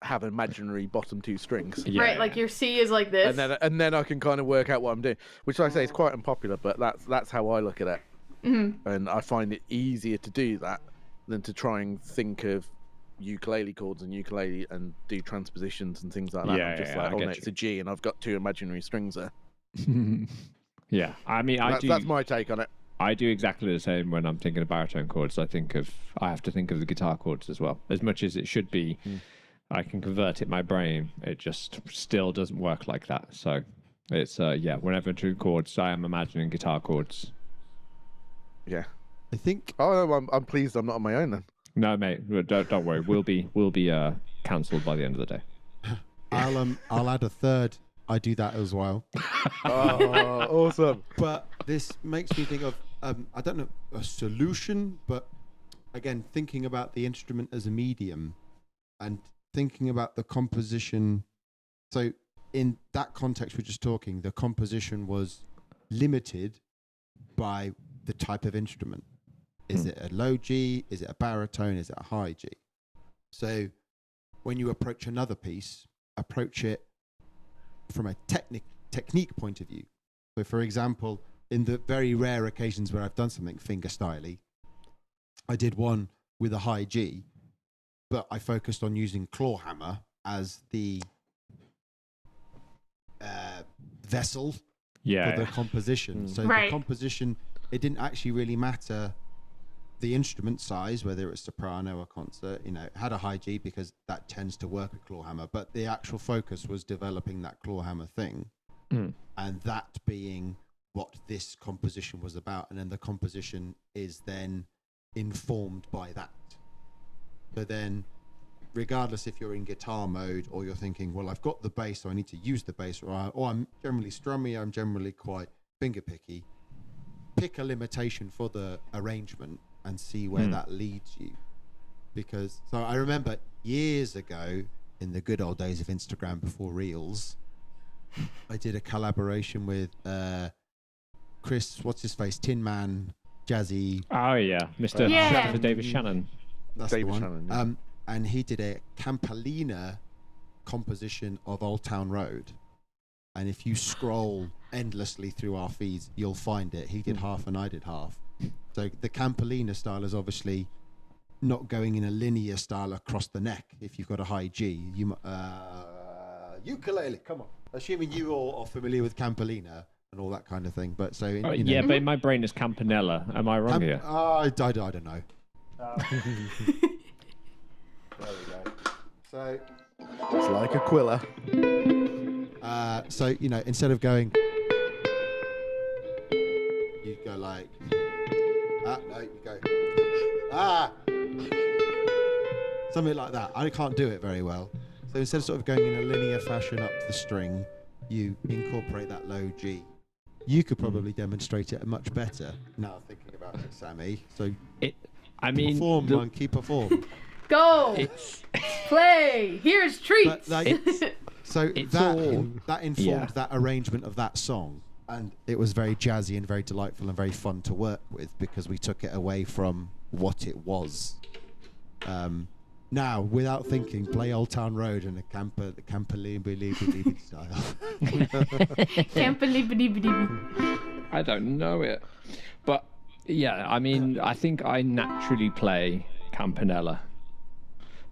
have imaginary bottom 2 strings. Yeah, right, like your C is like this. And then I can kind of work out what I'm doing, which like I say is quite unpopular, but that's how I look at it. Mm-hmm. And I find it easier to do that than to try and think of ukulele chords and ukulele and do transpositions and things like that. I'm just like, oh no, it's a G and I've got 2 imaginary strings there. Yeah, I mean, that's my take on it. I do exactly the same when I'm thinking of baritone chords. I have to think of the guitar chords as well. As much as it should be, I can convert it in my brain. It just still doesn't work like that. So it's, whenever I do chords, I am imagining guitar chords. Yeah. I think... Oh, I'm pleased I'm not on my own then. No, mate, don't worry. We'll be cancelled by the end of the day. I'll add a third. I do that as well. Oh, awesome. But this makes me think of, I don't know, a solution, but again, thinking about the instrument as a medium and thinking about the composition. So in that context we're just talking, the composition was limited by the type of instrument. Is it a low G? Is it a baritone? Is it a high G? So when you approach another piece, approach it from a technique point of view. So for example, in the very rare occasions where I've done something fingerstyle-y, I did one with a high G, but I focused on using claw hammer as the vessel for the composition. So the composition, it didn't actually really matter the instrument size, whether it's soprano or concert, it had a high G because that tends to work with claw hammer, but the actual focus was developing that claw hammer thing and that being what this composition was about. And then the composition is then informed by that. So then, regardless if you're in guitar mode or you're thinking, well, I've got the bass, so I need to use the bass, or I'm generally strummy, I'm generally quite finger picky, pick a limitation for the arrangement and see where that leads you. Because, so I remember years ago, in the good old days of Instagram before Reels, I did a collaboration with Chris, what's his face, Tin Man, Jazzy. Oh yeah, Mr. David Shannon. That's David the one. Shannon, yeah. And he did a Campolina composition of Old Town Road. And if you scroll endlessly through our feeds, you'll find it. He did half and I did half. So the Campolina style is obviously not going in a linear style across the neck. If you've got a high G, ukulele, come on. Assuming you all are familiar with Campolina and all that kind of thing. But so but in my brain is Campanella. Am I wrong here? I don't know. There we go. So it's like Aquila. So instead of going, you go like, you go, something like that. I can't do it very well. So instead of sort of going in a linear fashion up the string, you incorporate that low G. You could probably demonstrate it much better now thinking about it, Sammy. So perform, monkey, perform. Go! Play! Here's treats! That informed that arrangement of that song. And it was very jazzy and very delightful and very fun to work with because we took it away from what it was Now, without thinking, play Old Town Road and a camper style. I don't know it. But yeah, I mean, I think I naturally play Campanella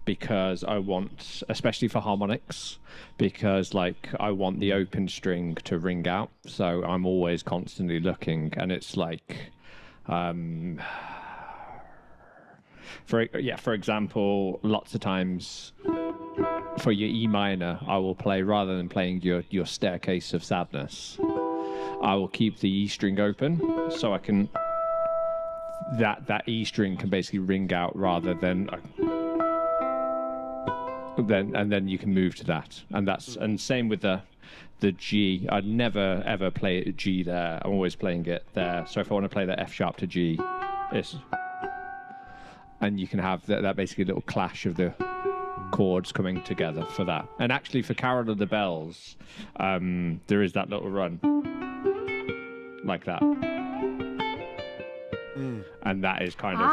because I want, especially for harmonics, because like I want the open string to ring out. So I'm always constantly looking, and it's like, for example, lots of times for your E minor, I will play, rather than playing your Staircase of Sadness, I will keep the E string open so I can that E string can basically ring out rather than then you can move to that, and same with the G. I'd never ever play a G there. I'm always playing it there. So if I want to play the F sharp to G, and you can have that basically little clash of the chords coming together for that. And actually for Carol of the Bells, there is that little run like that. And that is kind of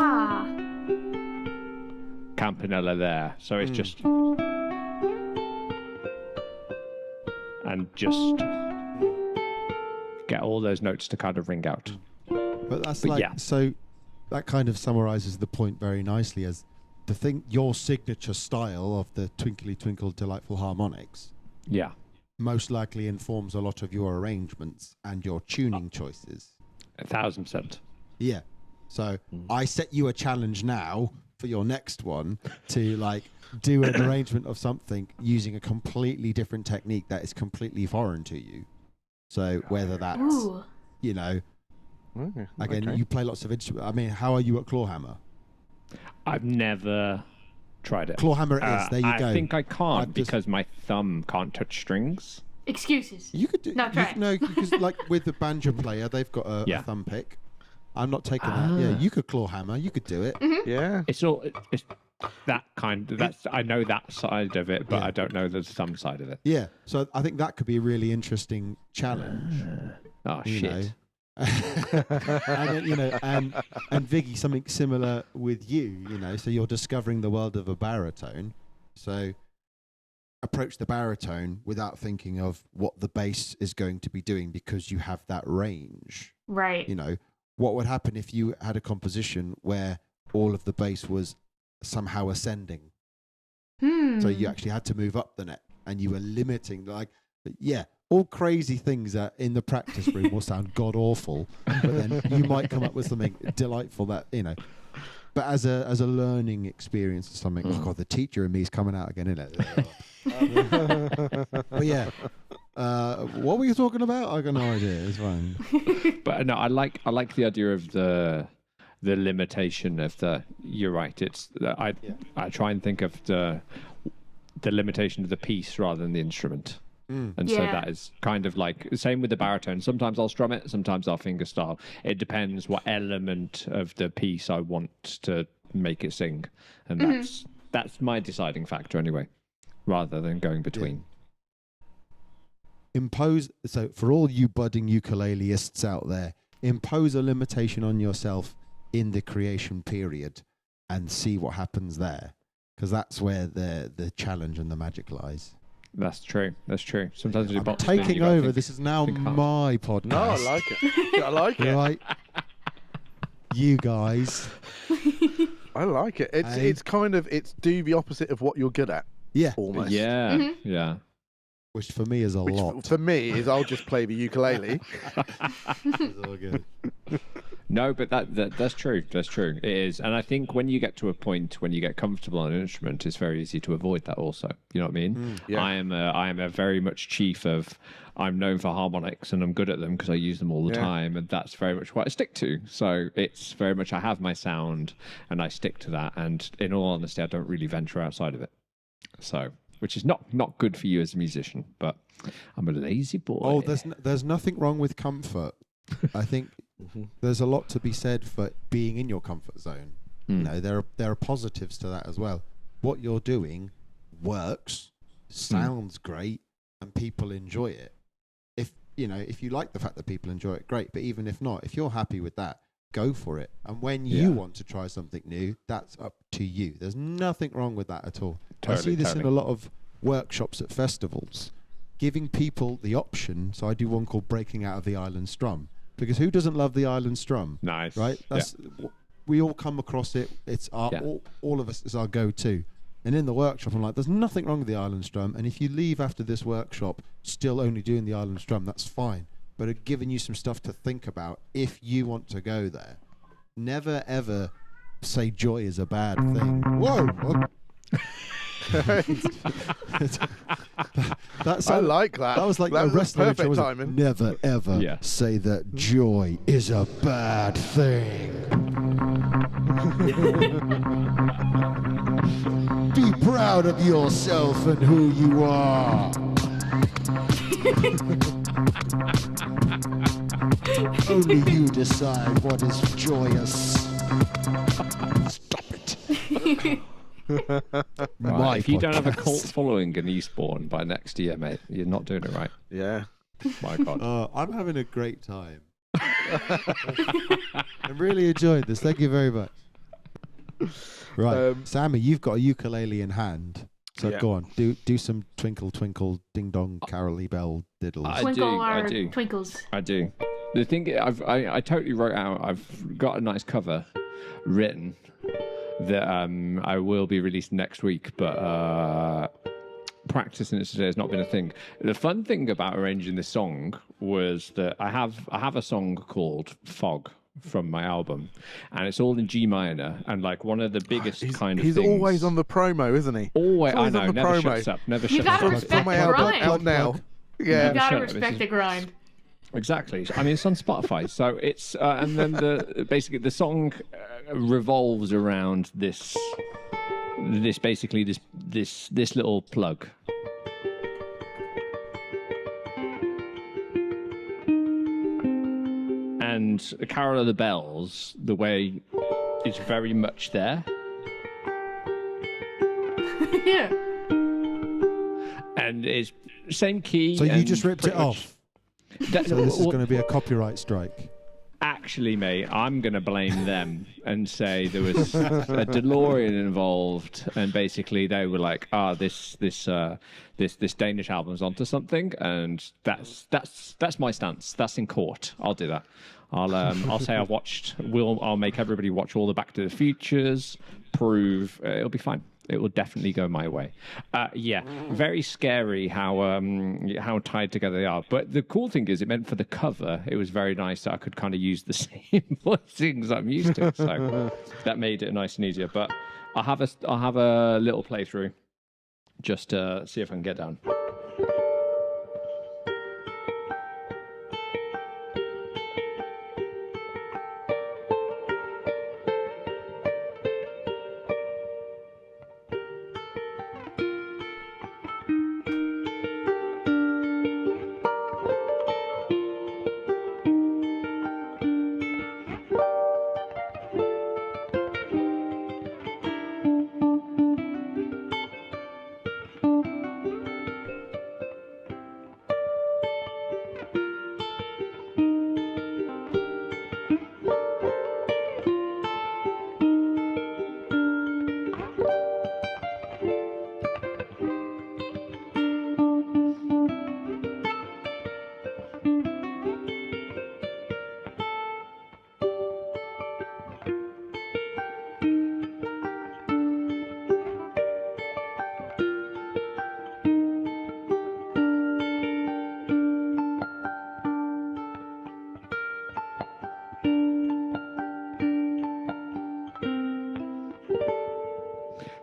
Campanella there. So it's just get all those notes to kind of ring out. But so that kind of summarizes the point very nicely as the thing, your signature style of the Twinkly Twinkle Delightful Harmonics. Yeah. Most likely informs a lot of your arrangements and your tuning choices. 1,000%. Yeah. So I set you a challenge now for your next one to like do an arrangement of something using a completely different technique that is completely foreign to you. So whether that's, you know, again, you play lots of instruments. I mean, how are you at clawhammer? I've never tried it. Clawhammer it is. There you go. I think I can't because my thumb can't touch strings. Excuses. You could do. No, try it. No, because like with the banjo player, they've got a thumb pick. I'm not taking that. Yeah, you could clawhammer. You could do it. Mm-hmm. Yeah. It's that kind. I know that side of it, but I don't know the thumb side of it. Yeah. So I think that could be a really interesting challenge. Oh you shit. know. And then, you know, and Viggy, something similar with you, you know, so you're discovering the world of a baritone. So approach the baritone without thinking of what the bass is going to be doing because you have that range. Right. You know, what would happen if you had a composition where all of the bass was somehow ascending? So you actually had to move up the net and you were limiting, like, yeah, all crazy things that in the practice room will sound god awful, but then you might come up with something delightful that, you know. But as a learning experience or something, oh God, the teacher in me is coming out again, isn't it? But yeah, what were you talking about? I got no idea. It's fine. But no, I like the idea of the limitation of the. You're right. It's I try and think of the limitation of the piece rather than the instrument. And so that is kind of like same with the baritone. Sometimes I'll strum it, sometimes I'll fingerstyle. It depends what element of the piece I want to make it sing, and that's my deciding factor anyway, rather than going between. So for all you budding ukulelists out there, impose a limitation on yourself in the creation period, and see what happens there, because that's where the challenge and the magic lies. That's true. Sometimes I'm taking over. This is now my podcast. No, I like it. I like it. Right. You guys. I like it. It's kind of do the opposite of what you're good at. Yeah. Almost. Yeah. Yeah. Which for me is a lot. For me is I'll just play the ukulele. It's all good. No, but that's true. That's true. It is. And I think when you get to a point when you get comfortable on an instrument, it's very easy to avoid that also. You know what I mean? Yeah. I am a very much chief of, I'm known for harmonics and I'm good at them because I use them all the time. And that's very much what I stick to. So it's very much, I have my sound and I stick to that. And in all honesty, I don't really venture outside of it. So, which is not good for you as a musician, but I'm a lazy boy. Oh, there's nothing wrong with comfort. I think there's a lot to be said for being in your comfort zone. You know, there are positives to that as well. What you're doing works, sounds great, and people enjoy it. If you like the fact that people enjoy it, great. But even if not, if you're happy with that, go for it. And when you want to try something new, that's up to you. There's nothing wrong with that at all. I see this in a lot of workshops at festivals, giving people the option. So I do one called Breaking Out of the Island Strum, because who doesn't love the island strum? Nice. Right? That's we all come across it. It's our all of us is our go-to. And in the workshop, I'm like, there's nothing wrong with the island strum. And if you leave after this workshop still only doing the island strum, that's fine. But I've given you some stuff to think about if you want to go there. Never, ever say joy is a bad thing. Whoa! I like that. That was like that the rest of the perfect was timing. never, ever say that joy is a bad thing. Be proud of yourself and who you are. Only you decide what is joyous. Stop it. Right, if you don't have a cult following in Eastbourne by next year, mate, you're not doing it right. Yeah. My God. I'm having a great time. I'm really enjoying this. Thank you very much. Right, Sammy, you've got a ukulele in hand. So go on, do some twinkle twinkle ding dong caroly bell diddles. I do. Twinkles. I do. The thing I totally wrote out. I've got a nice cover written that I will be released next week, but practicing it today has not been a thing. The fun thing about arranging this song was that I have a song called Fog from my album, and it's all in G minor, and like one of the biggest he's things. always on the promo, isn't he? Always, I know. on the Never promo. shuts up. Never You shuts gotta up. respect my the album grind. out now. Yeah. You gotta Shut up, respect this the is- grind. Exactly. I mean, it's on Spotify, so it's and then basically the song revolves around this little plug. And Carol of the Bells, the way is very much there. Yeah. And it's same key. So you and just ripped it pretty much- off. That- So this is well, going to be a copyright strike. Actually, mate, I'm going to blame them and say there was a DeLorean involved, and basically they were like, this Danish album's onto something, and that's my stance. That's in court. I'll do that. I'll say I'll make everybody watch all the Back to the Futures. Prove it'll be fine. It will definitely go my way. Very scary how tied together they are. But the cool thing is, it meant for the cover, it was very nice that I could kind of use the same voicings I'm used to. So that made it nice and easier. But I'll have a little playthrough just to see if I can get down.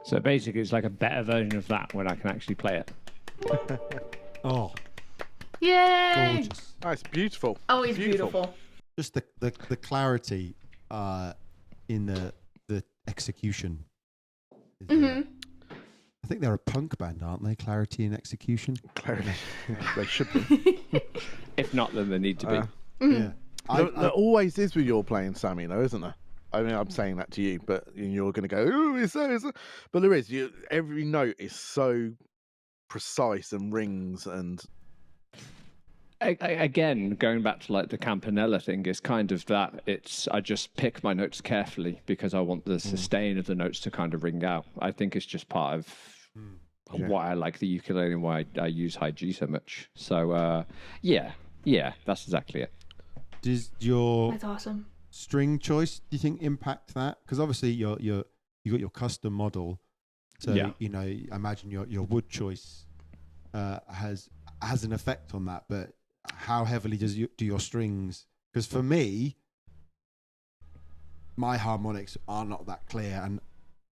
So basically, it's like a better version of that when I can actually play it. Oh, Yay! gorgeous. Oh, it's beautiful. Always beautiful. Just the clarity in the execution. Mm-hmm. I think they're a punk band, aren't they? Clarity and Execution. Clearly, they should be. If not, then they need to be. Yeah. There always is with your playing, Sammy, though, isn't there? I mean, I'm saying that to you, but you're going to go, "Ooh, it's so." But there is. Every note is so precise and rings, and Again, going back to like the Campanella thing, is kind of that. I just pick my notes carefully because I want the sustain of the notes to kind of ring out. I think it's just part of why I like the ukulele and why I use high G so much. So yeah, that's exactly it. Does your That's awesome. string choice, do you think, impact that? Because obviously you got your custom model, so you know, I imagine your wood choice has an effect on that. But how heavily do your strings? Because for me, my harmonics are not that clear, and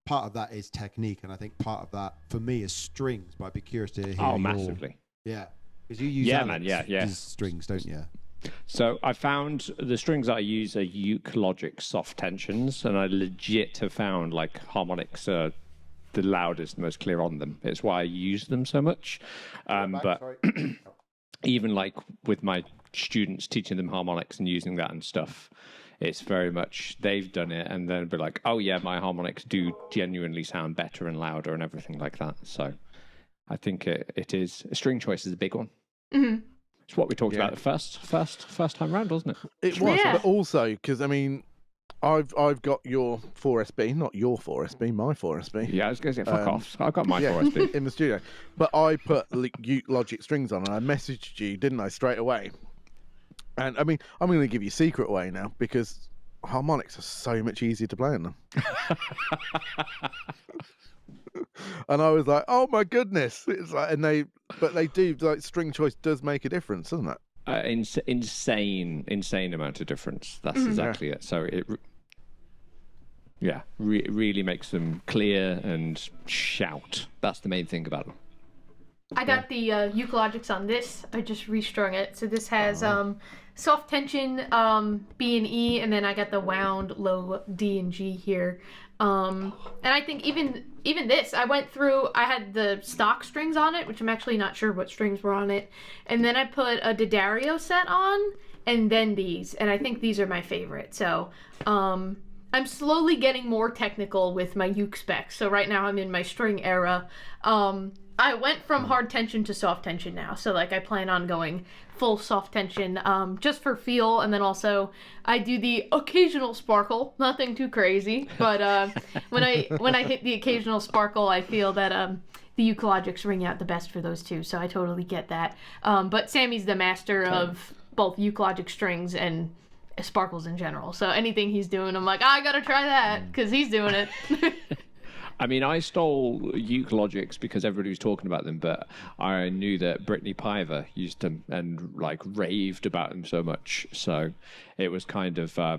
part of that is technique, and I think part of that for me is strings. But I'd be curious to hear Massively. Yeah, because you use strings, don't you? So I found the strings that I use are Uke-Logic soft tensions, and I legit have found like harmonics are the loudest, most clear on them. It's why I use them so much. But even like with my students, teaching them harmonics and using that and stuff, it's very much they've done it and then be like, oh yeah, my harmonics do genuinely sound better and louder and everything like that. So I think it is string choice is a big one. Mm-hmm. It's what we talked about the first time round, wasn't it? It was, but also because I mean, I've got your 4SB, not your 4SB, my 4SB. Yeah, I was going to say fuck off. I've got my 4SB in the studio, but I put Logic strings on, and I messaged you, didn't I, straight away? And I mean, I'm going to give you a secret away now because harmonics are so much easier to play on them. And I was like, oh my goodness! It's like, but they do, like, string choice does make a difference, doesn't it? Insane amount of difference. That's exactly it. So it, really makes them clear and shout. That's the main thing about them. I got the Uke-Logics on this. I just restrung it. So this has soft tension B and E, and then I got the wound low D and G here. And I think even this, I went through, I had the stock strings on it, which I'm actually not sure what strings were on it. And then I put a D'Addario set on, and then these. And I think these are my favorite. So I'm slowly getting more technical with my uke specs. So right now I'm in my string era. I went from hard tension to soft tension now. So like I plan on going full soft tension just for feel, and then also I do the occasional sparkle, nothing too crazy, but when I hit the occasional sparkle, I feel that the Uke-Logics ring out the best for those two, so I totally get that. But Sammy's the master of both Uke-Logic strings and sparkles in general, so anything he's doing, I'm like, I gotta try that because he's doing it. I mean, I stole Uke-Logics because everybody was talking about them, but I knew that Brittany Piver used them and like raved about them so much. So it was kind of, I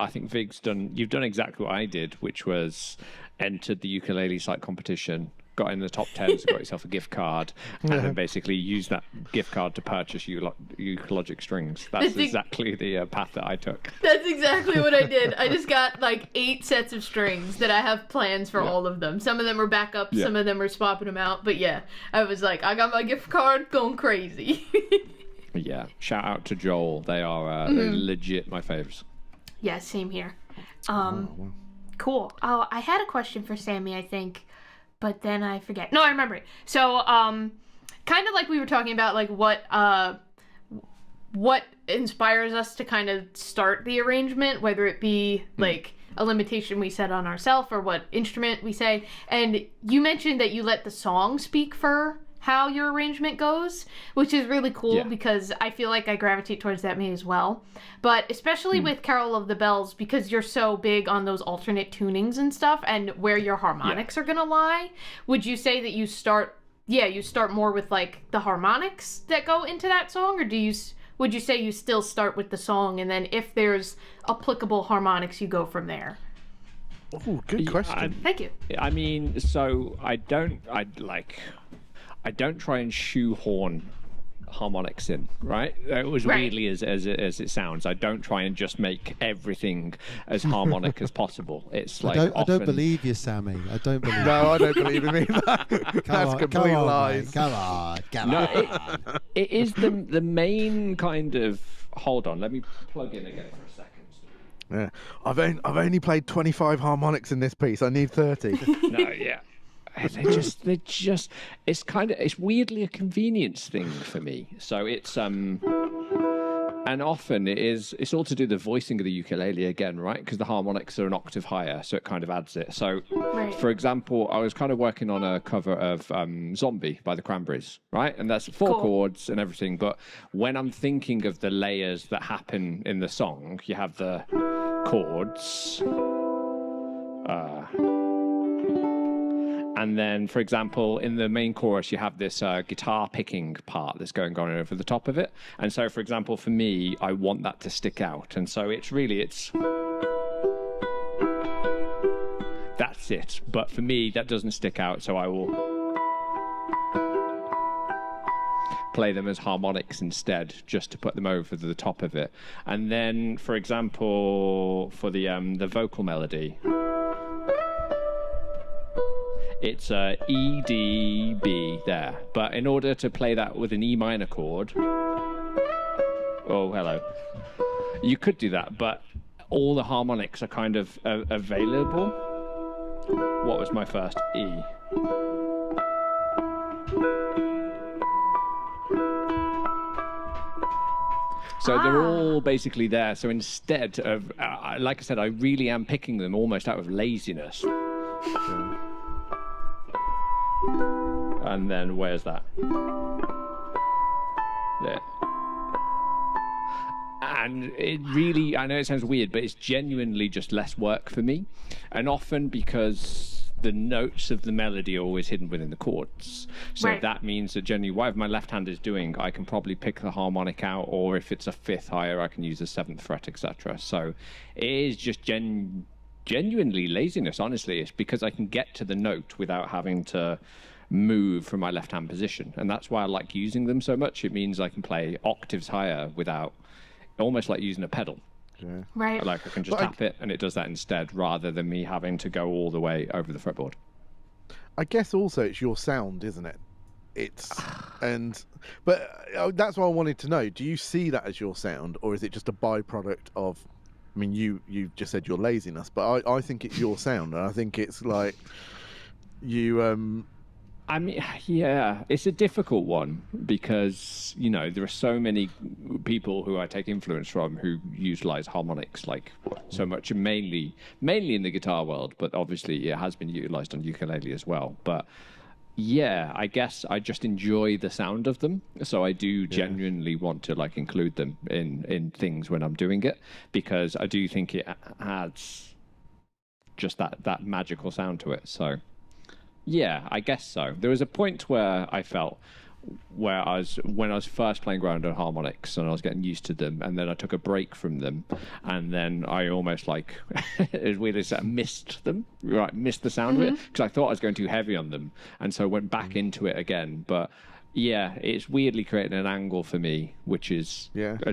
think you've done exactly what I did, which was entered the ukulele site competition, got in the top 10, so got yourself a gift card, and then basically used that gift card to purchase Uke-Logic strings. That's exactly the path that I took. That's exactly what I did. I just got like 8 sets of strings that I have plans for all of them. Some of them are backups, some of them are swapping them out. But yeah, I was like, I got my gift card, going crazy. Yeah, shout out to Joel. They are they're legit my favorites. Yeah, same here. Cool. Oh, I had a question for Sammy, I think, but then I forget. No, I remember it. So, kind of like we were talking about, like what inspires us to kind of start the arrangement, whether it be like a limitation we set on ourselves or what instrument we say. And you mentioned that you let the song speak for how your arrangement goes, which is really cool because I feel like I gravitate towards that me as well. But especially with Carol of the Bells, because you're so big on those alternate tunings and stuff and where your harmonics are gonna lie, would you say that you start more with like the harmonics that go into that song, or would you say you still start with the song and then if there's applicable harmonics you go from there? Oh, good question. Thank you. I mean, so I don't try and shoehorn harmonics in, right? It was weirdly as it sounds. I don't try and just make everything as harmonic as possible. It's like I don't believe you, Sammy. I don't believe. No, I don't believe him either. That's complete lies. Come on. It is the main kind of. Hold on, let me plug in again for a second. Yeah, I've only played 25 harmonics in this piece. I need 30. No, yeah. it's weirdly a convenience thing for me. So it's and often it's all to do with the voicing of the ukulele again, right? Because the harmonics are an octave higher, so it kind of adds it. So, for example, I was kind of working on a cover of Zombie by the Cranberries, right? And that's 4 chords and everything. But when I'm thinking of the layers that happen in the song, you have the chords. And then, for example, in the main chorus, you have this guitar picking part that's going on over the top of it. And so, for example, for me, I want that to stick out. And so it's that's it. But for me, that doesn't stick out. So I will play them as harmonics instead, just to put them over the top of it. And then, for example, for the vocal melody, it's E, D, B there. But in order to play that with an E minor chord... Oh, hello. You could do that, but all the harmonics are kind of available. What was my first E? So they're all basically there. So instead of... like I said, I really am picking them almost out of laziness. And then where's that? There. And it really, I know it sounds weird, but it's genuinely just less work for me. And often because the notes of the melody are always hidden within the chords. So that means that generally whatever my left hand is doing, I can probably pick the harmonic out, or if it's a 5th higher, I can use the 7th fret, etc. So it is just genuinely laziness, honestly. It's because I can get to the note without having to move from my left hand position, and that's why I like using them so much. It means I can play octaves higher without, almost like using a pedal. Like I can just tap it and it does that instead, rather than me having to go all the way over the fretboard. I guess also it's your sound, isn't it? But that's what I wanted to know. Do you see that as your sound, or is it just a byproduct of, I mean, you just said your laziness, but I think it's your sound, and I think it's like you I mean, yeah, it's a difficult one because, you know, there are so many people who I take influence from who utilize harmonics like so much, and mainly in the guitar world, but obviously it has been utilized on ukulele as well. But yeah, I guess I just enjoy the sound of them. So I do genuinely want to like include them in things when I'm doing it, because I do think it adds just that magical sound to it. So yeah, I guess so. There was a point where I felt when I was first playing ground on harmonics and I was getting used to them, and then I took a break from them, and then I almost like as weird as that, missed the sound of it, because I thought I was going too heavy on them, and so I went back into it again. But yeah, it's weirdly creating an angle for me, which has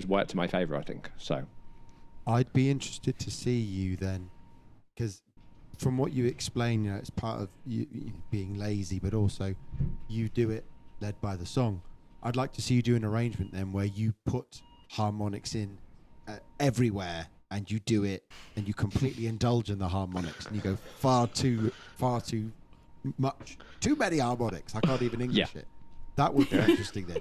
worked to my favor, I think. So I'd be interested to see you then, because from what you explain, you know, it's part of you being lazy, but also you do it led by the song. I'd like to see you do an arrangement then where you put harmonics in everywhere, and you do it, and you completely indulge in the harmonics, and you go far too much, too many harmonics. I can't even English it. That would be interesting then.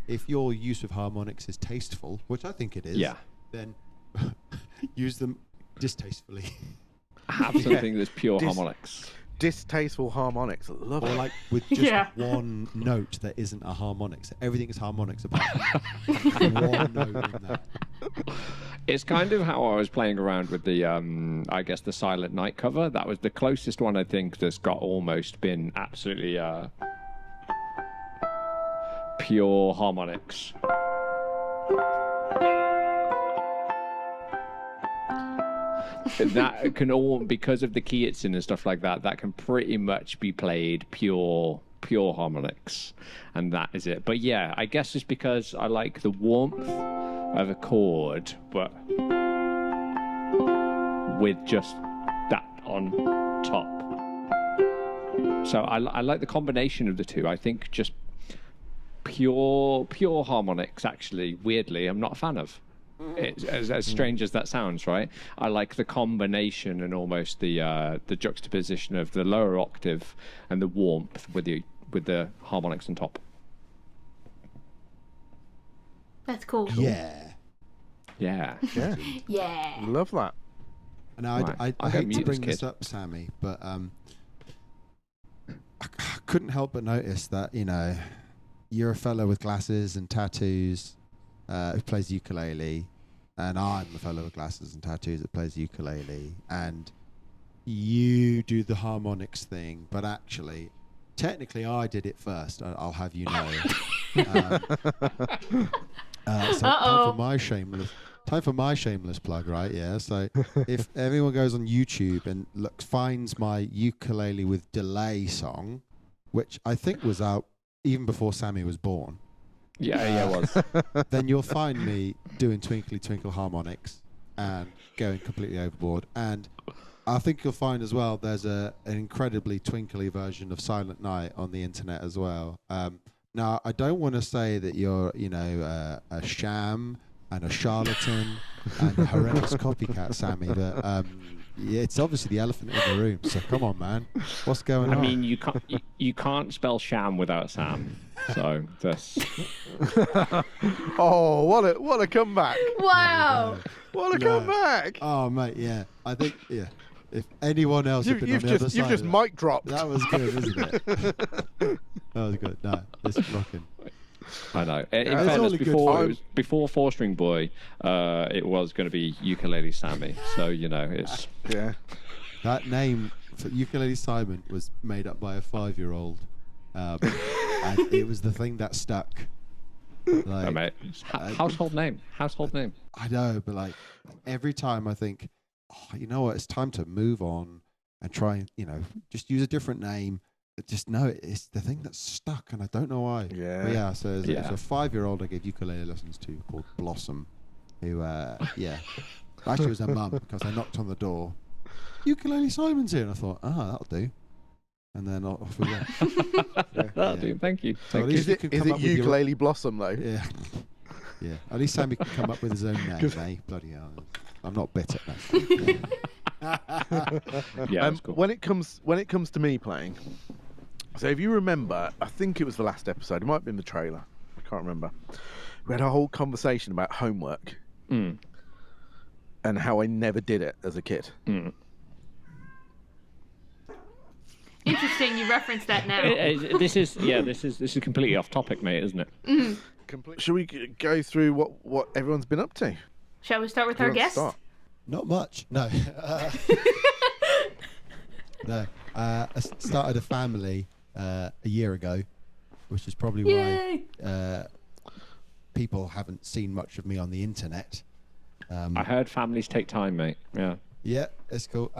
If your use of harmonics is tasteful, which I think it is, then use them distastefully. Have something that's pure harmonics. Distasteful harmonics. I love it. Or like with just one note that isn't a harmonic. So everything is harmonics apart from one note in there. It's kind of how I was playing around with the, I guess, the Silent Night cover. That was the closest one I think that's got almost been absolutely pure harmonics. That can all, because of the key it's in and stuff like that, that can pretty much be played pure harmonics, and that is it. But yeah, I guess it's because I like the warmth of a chord, but with just that on top. So I like the combination of the two. I think just pure harmonics, actually, weirdly, I'm not a fan of. as strange as that sounds, right? I like the combination and almost the juxtaposition of the lower octave and the warmth with the harmonics on top. That's cool. Yeah. Yeah. Yeah. Love that. And Right. I I'll hate mute to this bring this kid. up, Sammy, but I couldn't help but notice that, you know, you're a fellow with glasses and tattoos who plays ukulele, and I'm a fellow with glasses and tattoos that plays ukulele, and you do the harmonics thing, but actually, technically, I did it first. I'll have you know. So time for my shameless plug, right? Yeah. So if everyone goes on YouTube and finds my ukulele with delay song, which I think was out even before Sammy was born. Yeah, it was. Then you'll find me doing Twinkly Twinkle harmonics and going completely overboard. And I think you'll find as well there's an incredibly twinkly version of Silent Night on the internet as well. Now, I don't want to say that you're, you know, a sham and a charlatan and a horrendous copycat, Sammy, but yeah, it's obviously the elephant in the room. So come on, man, what's going on? I mean, you can't spell sham without Sam. So that's Oh, what a comeback! Wow. What a comeback! Oh, mate, yeah. I think, yeah. If anyone else had been on the other side, You've just mic dropped. that was good, isn't it? That was good. No, this is rocking. I know. In It's fairness, only good before Four String Boy, it was going to be Ukulele Sammy. So you know, it's Yeah. That name for Ukulele Simon was made up by a 5-year-old, and it was the thing that stuck. Like, mate, household name. Household name. I know, but like every time I think, oh, you know what, it's time to move on and try and, you know, just use a different name. Just know it's the thing that's stuck, and I don't know why. Yeah. But yeah, so there's Yeah. a 5-year-old I gave ukulele lessons to called Blossom, who, actually was a mum because I knocked on the door. Ukulele Simon's here, and I thought, that'll do. And then off we went. That'll do. Thank you. So at Thank you. least Is it ukulele blossom though? Yeah. Yeah. At least Sammy can come up with his own name, eh? Bloody hell. I'm not bitter. No. Yeah, that's cool. When it comes to me playing, so if you remember, I think it was the last episode. It might have been the trailer. I can't remember. We had a whole conversation about homework and how I never did it as a kid. Interesting. You referenced that now. This is completely off topic, mate, isn't it? Should we go through what everyone's been up to? Shall we start with Who our wants to guest? start? Not much. No. No. I started a family a year ago, which is probably Yay! why people haven't seen much of me on the internet. I heard families take time, mate. Yeah. Yeah, it's cool.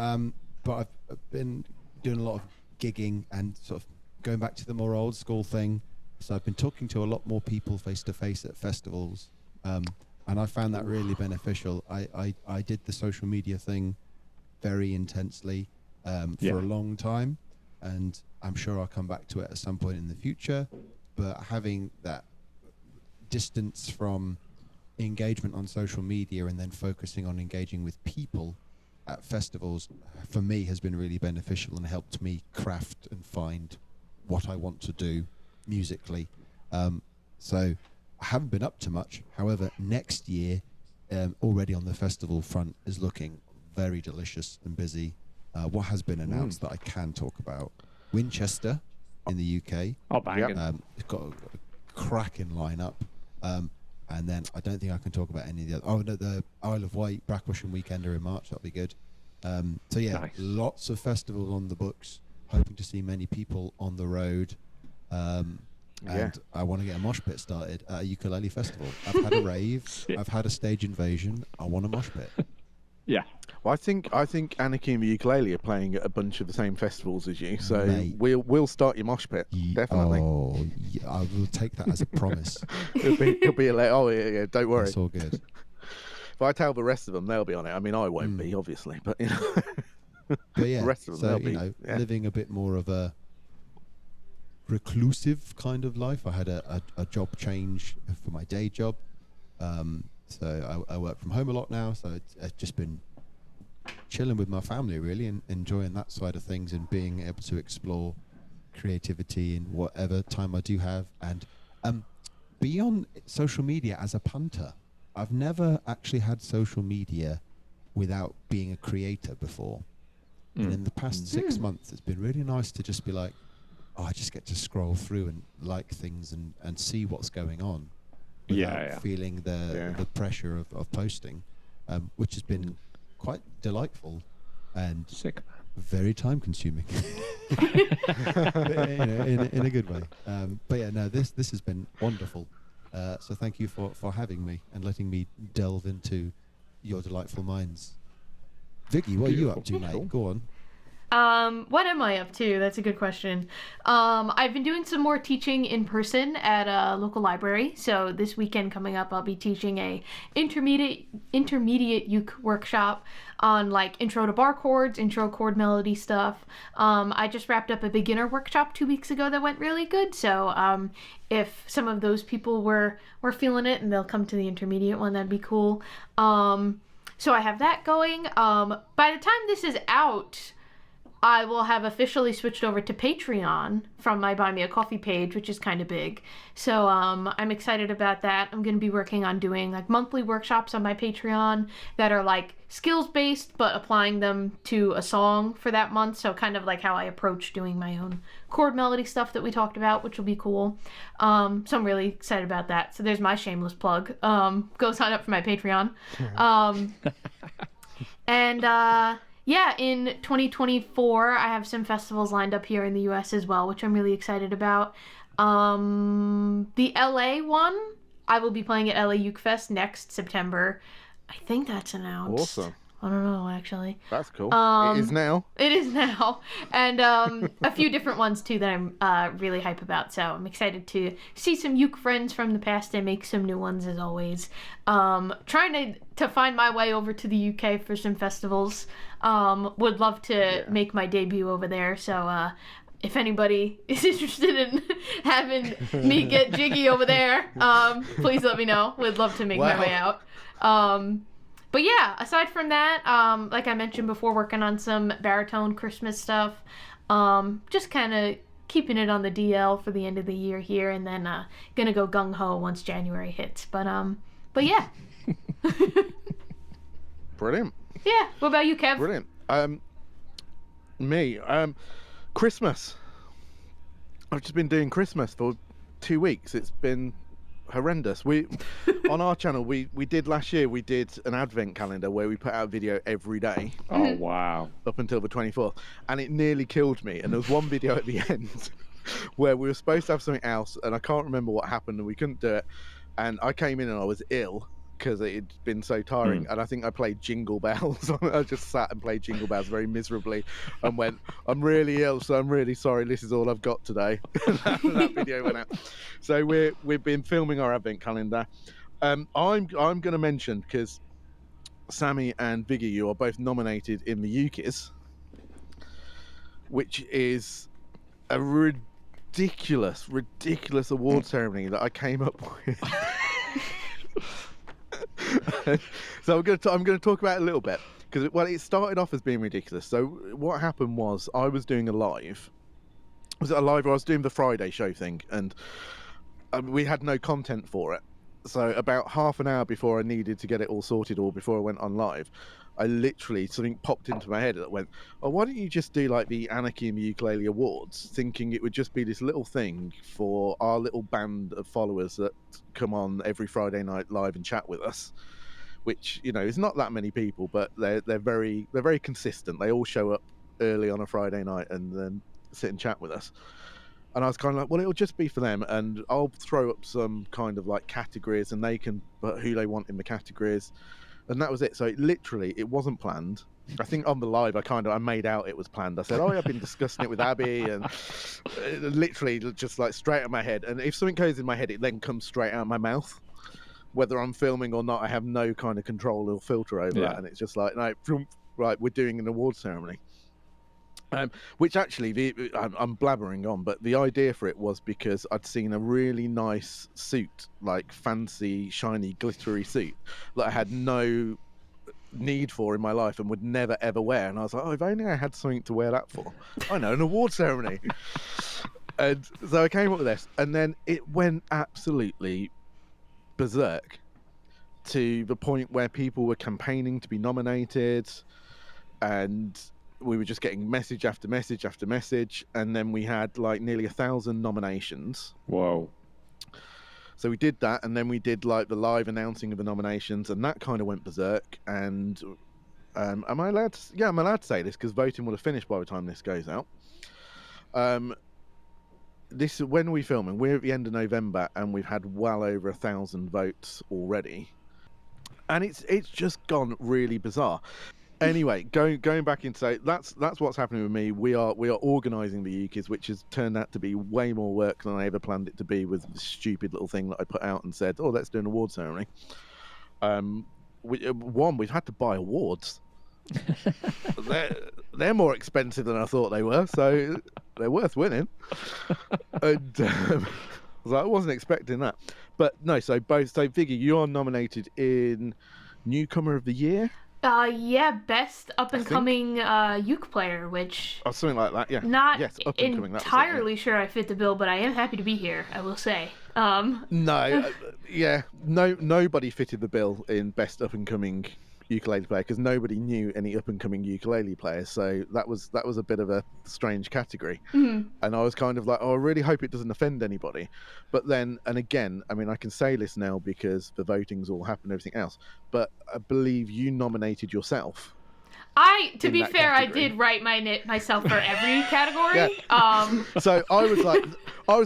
But I've been doing a lot of gigging and sort of going back to the more old school thing. So I've been talking to a lot more people face to face at festivals. And I found that really beneficial. I did the social media thing very intensely for a long time, and I'm sure I'll come back to it at some point in the future. But having that distance from engagement on social media and then focusing on engaging with people at festivals, for me, has been really beneficial and helped me craft and find what I want to do musically. So I haven't been up to much. However, next year, already on the festival front, is looking very delicious and busy. What has been announced that I can talk about? Winchester in the UK. Oh, banging. It's got a cracking lineup. And then I don't think I can talk about any of the other. Oh, no, the Isle of Wight, Brackbush and Weekender in March. That'll be good. So yeah, Nice. lots of festivals on the books. Hoping to see many people on the road. And I want to get a mosh pit started at a ukulele festival. I've had a rave. I've had a stage invasion. I want a mosh pit. Yeah. Well, I think Anarchy and the Ukulele are playing at a bunch of the same festivals as you, so Mate. we'll start your mosh pit definitely. Oh, yeah, I will take that as a promise. It'll be a oh yeah, don't worry. That's all good. If I tell the rest of them, they'll be on it. I mean, I won't be obviously, but you know. But yeah, The rest of them, so they'll you be- know, yeah. living a bit more of a reclusive kind of life. I had a job change for my day job, So I work from home a lot now, so it's just been chilling with my family really, and enjoying that side of things, and being able to explore creativity in whatever time I do have, and be on social media as a punter. I've never actually had social media without being a creator before. And in the past 6 months, it's been really nice to just be like, oh, I just get to scroll through and like things and see what's going on without feeling the pressure of posting, which has been quite delightful and Sick. very time consuming. in a good way. But yeah, no, this has been wonderful. So thank you for having me and letting me delve into your delightful minds. Vicky, what are you up to, mate? Go on. What am I up to? That's a good question. I've been doing some more teaching in person at a local library. So this weekend coming up, I'll be teaching a intermediate uke workshop on like intro to bar chords, intro chord melody stuff. I just wrapped up a beginner workshop 2 weeks ago that went really good. So if some of those people were feeling it and they'll come to the intermediate one, that'd be cool. So I have that going. By the time this is out, I will have officially switched over to Patreon from my Buy Me a Coffee page, which is kind of big. So I'm excited about that. I'm going to be working on doing like monthly workshops on my Patreon that are like skills based, but applying them to a song for that month. So kind of like how I approach doing my own chord melody stuff that we talked about, which will be cool. So I'm really excited about that. So there's my shameless plug. Go sign up for my Patreon. Yeah, in 2024, I have some festivals lined up here in the US as well, which I'm really excited about. The LA one, I will be playing at LA Uke Fest next September. I think that's announced. Awesome. I don't know, actually. That's cool. It is now. It is now. And a few different ones, too, that I'm really hype about. So I'm excited to see some uke friends from the past and make some new ones, as always. Trying to find my way over to the UK for some festivals. Would love to make my debut over there. So if anybody is interested in having me get jiggy over there, please let me know. Would love to make my way out. But yeah, aside from that, like I mentioned before, working on some baritone Christmas stuff. Just kind of keeping it on the DL for the end of the year here, and then gonna go gung ho once January hits. But yeah. Brilliant. Yeah. What about you, Kev? Brilliant. Me. Christmas. I've just been doing Christmas for 2 weeks. It's been horrendous. We on our channel we did last year, we did an advent calendar where we put out a video every day. Oh wow. Up until the 24th, and it nearly killed me. And there was one video at the end where we were supposed to have something else, and I can't remember what happened, and we couldn't do it, and I came in and I was ill because it had been so tiring, and I think I played Jingle Bells. I just sat and played Jingle Bells very miserably and went, I'm really ill, so I'm really sorry, this is all I've got today. That video went out. So we've been filming our advent calendar. I'm going to mention, because Sammy and Viggy, you are both nominated in the Ukies, which is a ridiculous award ceremony that I came up with. So I'm going to talk about it a little bit, because it started off as being ridiculous. So what happened was, I was doing a live. Was it a live, or I was doing the Friday show thing, and we had no content for it. So about half an hour before I needed to get it all sorted, or before I went on live, I literally, something popped into my head that went, oh, why don't you just do like the Anarchy in the Ukulele Awards, thinking it would just be this little thing for our little band of followers that come on every Friday night live and chat with us, which, you know, is not that many people, but they're very consistent. They all show up early on a Friday night and then sit and chat with us. And I was kind of like, well, it'll just be for them, and I'll throw up some kind of like categories, and they can put who they want in the categories. And that was it. So it wasn't planned. I think on the live, I made out it was planned. I said, oh, I've been discussing it with Abby, and literally just like straight out of my head. And if something goes in my head, it then comes straight out of my mouth. Whether I'm filming or not, I have no kind of control or filter over that. And it's just like, no, right, we're doing an award ceremony. Which actually, I'm blabbering on, but the idea for it was because I'd seen a really nice suit, like fancy, shiny, glittery suit that I had no need for in my life and would never ever wear. And I was like, oh, if only I had something to wear that for. I know, an award ceremony. And so I came up with this, and then it went absolutely berserk to the point where people were campaigning to be nominated, and we were just getting message after message after message, and then we had like nearly 1,000 nominations. Whoa. So we did that, and then we did like the live announcing of the nominations, and that kind of went berserk. And am I allowed to? Yeah, I'm allowed to say this because voting will have finished by the time this goes out. This when we filming, we're at the end of November, and we've had well over 1,000 votes already, and it's just gone really bizarre. Anyway, going back into that's what's happening with me. We are organising the Ukis, which has turned out to be way more work than I ever planned it to be, with the stupid little thing that I put out and said, oh, let's do an award ceremony. We've had to buy awards. they're more expensive than I thought they were, so they're worth winning. And I wasn't expecting that, but no. So Viggy, you are nominated in Newcomer of the Year. Yeah, best up and coming uke player, which something like that. Yeah, not yes, up and coming, entirely sure I fit the bill, but I am happy to be here, I will say. No, nobody fitted the bill in best up and coming ukulele player because nobody knew any up and coming ukulele players. So that was a bit of a strange category. And I was kind of like, oh, I really hope it doesn't offend anybody. But then, and again, I mean, I can say this now because the voting's all happened, everything else. But I believe you nominated yourself. To be fair, category. I did write myself for every category. Yeah. So I was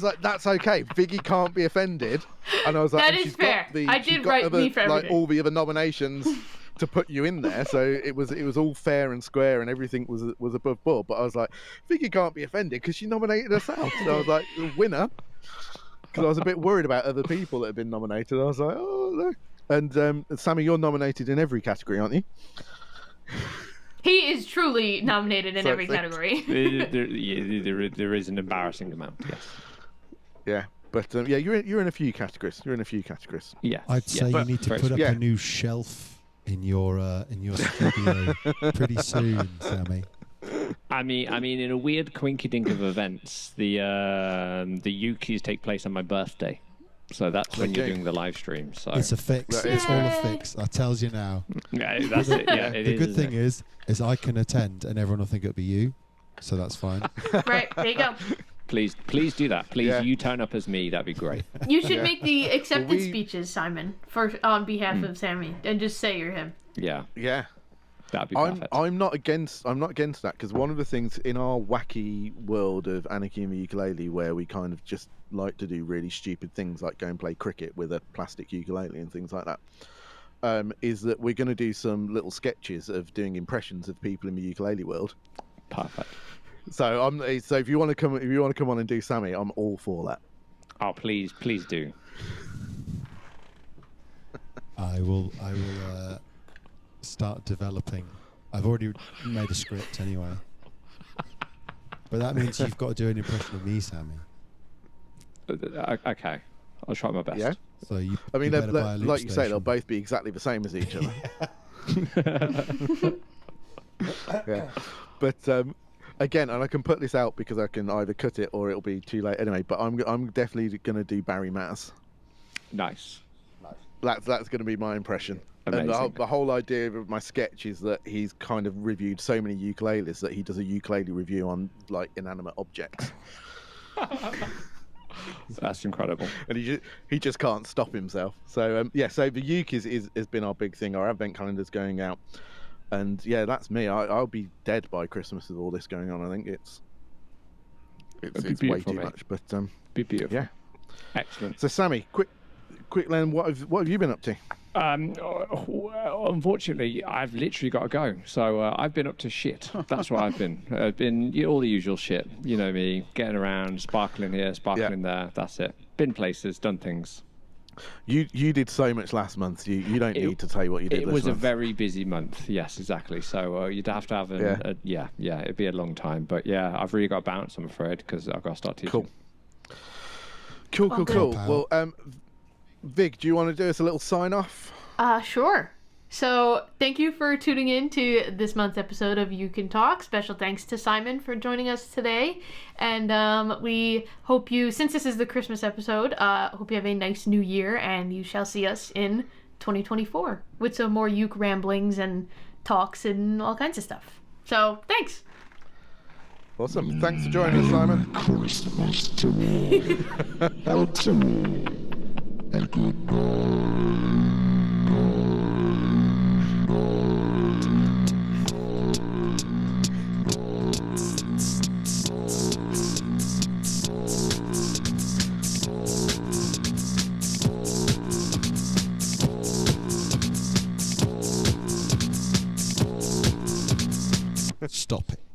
like, that's okay. Viggy can't be offended. And I was like, that is fair. I did write me for everything. Like all the other nominations to put you in there, so it was all fair and square and everything was above board. But I was like, Viggy can't be offended because she nominated herself. So I was like, winner, because I was a bit worried about other people that had been nominated. I was like, oh no. And Sammy, you're nominated in every category, aren't you? He is truly nominated in every category. there is an embarrassing amount. Yes. Yeah. But you're in a few categories. Yeah. I'd say you need to put up a new shelf in your studio pretty soon, Sammy. I mean, in a weird quinky-dink of events, the Ukis take place on my birthday, so that's when you're doing the live stream. So it's a fix. It's all a fix. I tells you now. Yeah, that's it. Yeah, the good thing is I can attend, and everyone will think it'll be you, so that's fine. Right, there you go. Please do that. Please, you turn up as me. That'd be great. You should make the acceptance speeches, Simon, on behalf of Sammy, and just say you're him. Yeah. Yeah. That'd be perfect. I'm not against that, because one of the things in our wacky world of Anarchy and the Ukulele, where we kind of just like to do really stupid things like go and play cricket with a plastic ukulele and things like that, is that we're going to do some little sketches of doing impressions of people in the ukulele world. Perfect. So if you want to come on and do Sammy, I'm all for that. Oh, please do. I will start developing. I've already made a script anyway. But that means you've got to do an impression of me, Sammy. Okay. I'll try my best. Yeah. So like you say, they'll both be exactly the same as each other. Yeah. But again, and I can put this out because I can either cut it or it'll be too late anyway. But I'm definitely going to do Barry Matters. Nice. That's going to be my impression. Amazing. And the whole idea of my sketch is that he's kind of reviewed so many ukuleles that he does a ukulele review on like inanimate objects. That's incredible. And he just can't stop himself. So so the uke has been our big thing. Our advent calendar's going out. And yeah, that's me. I'll be dead by Christmas with all this going on. I think it's way too much. But be beautiful. Yeah, excellent. So Sammy, quick, Len, what have you been up to? Unfortunately, I've literally got to go. So I've been up to shit. That's what I've been. I've been all the usual shit. You know me, getting around, sparkling here, sparkling there. That's it. Been places, done things. You did so much last month. You don't need to tell you what you did. It this was month. a very busy month. Yes, exactly. So you'd have to have it'd be a long time. But yeah, I've really got to bounce, I'm afraid, because I've got to start teaching. Cool. Well, Vig, do you want to do us a little sign off? Sure. So thank you for tuning in to this month's episode of You Can Talk. Special thanks to Simon for joining us today. And we hope you, since this is the Christmas episode, hope you have a nice new year, and you shall see us in 2024 with some more uke ramblings and talks and all kinds of stuff. So thanks. Awesome. Thanks for joining us, Simon. Christmas to me, help to me, and good night. Stop it.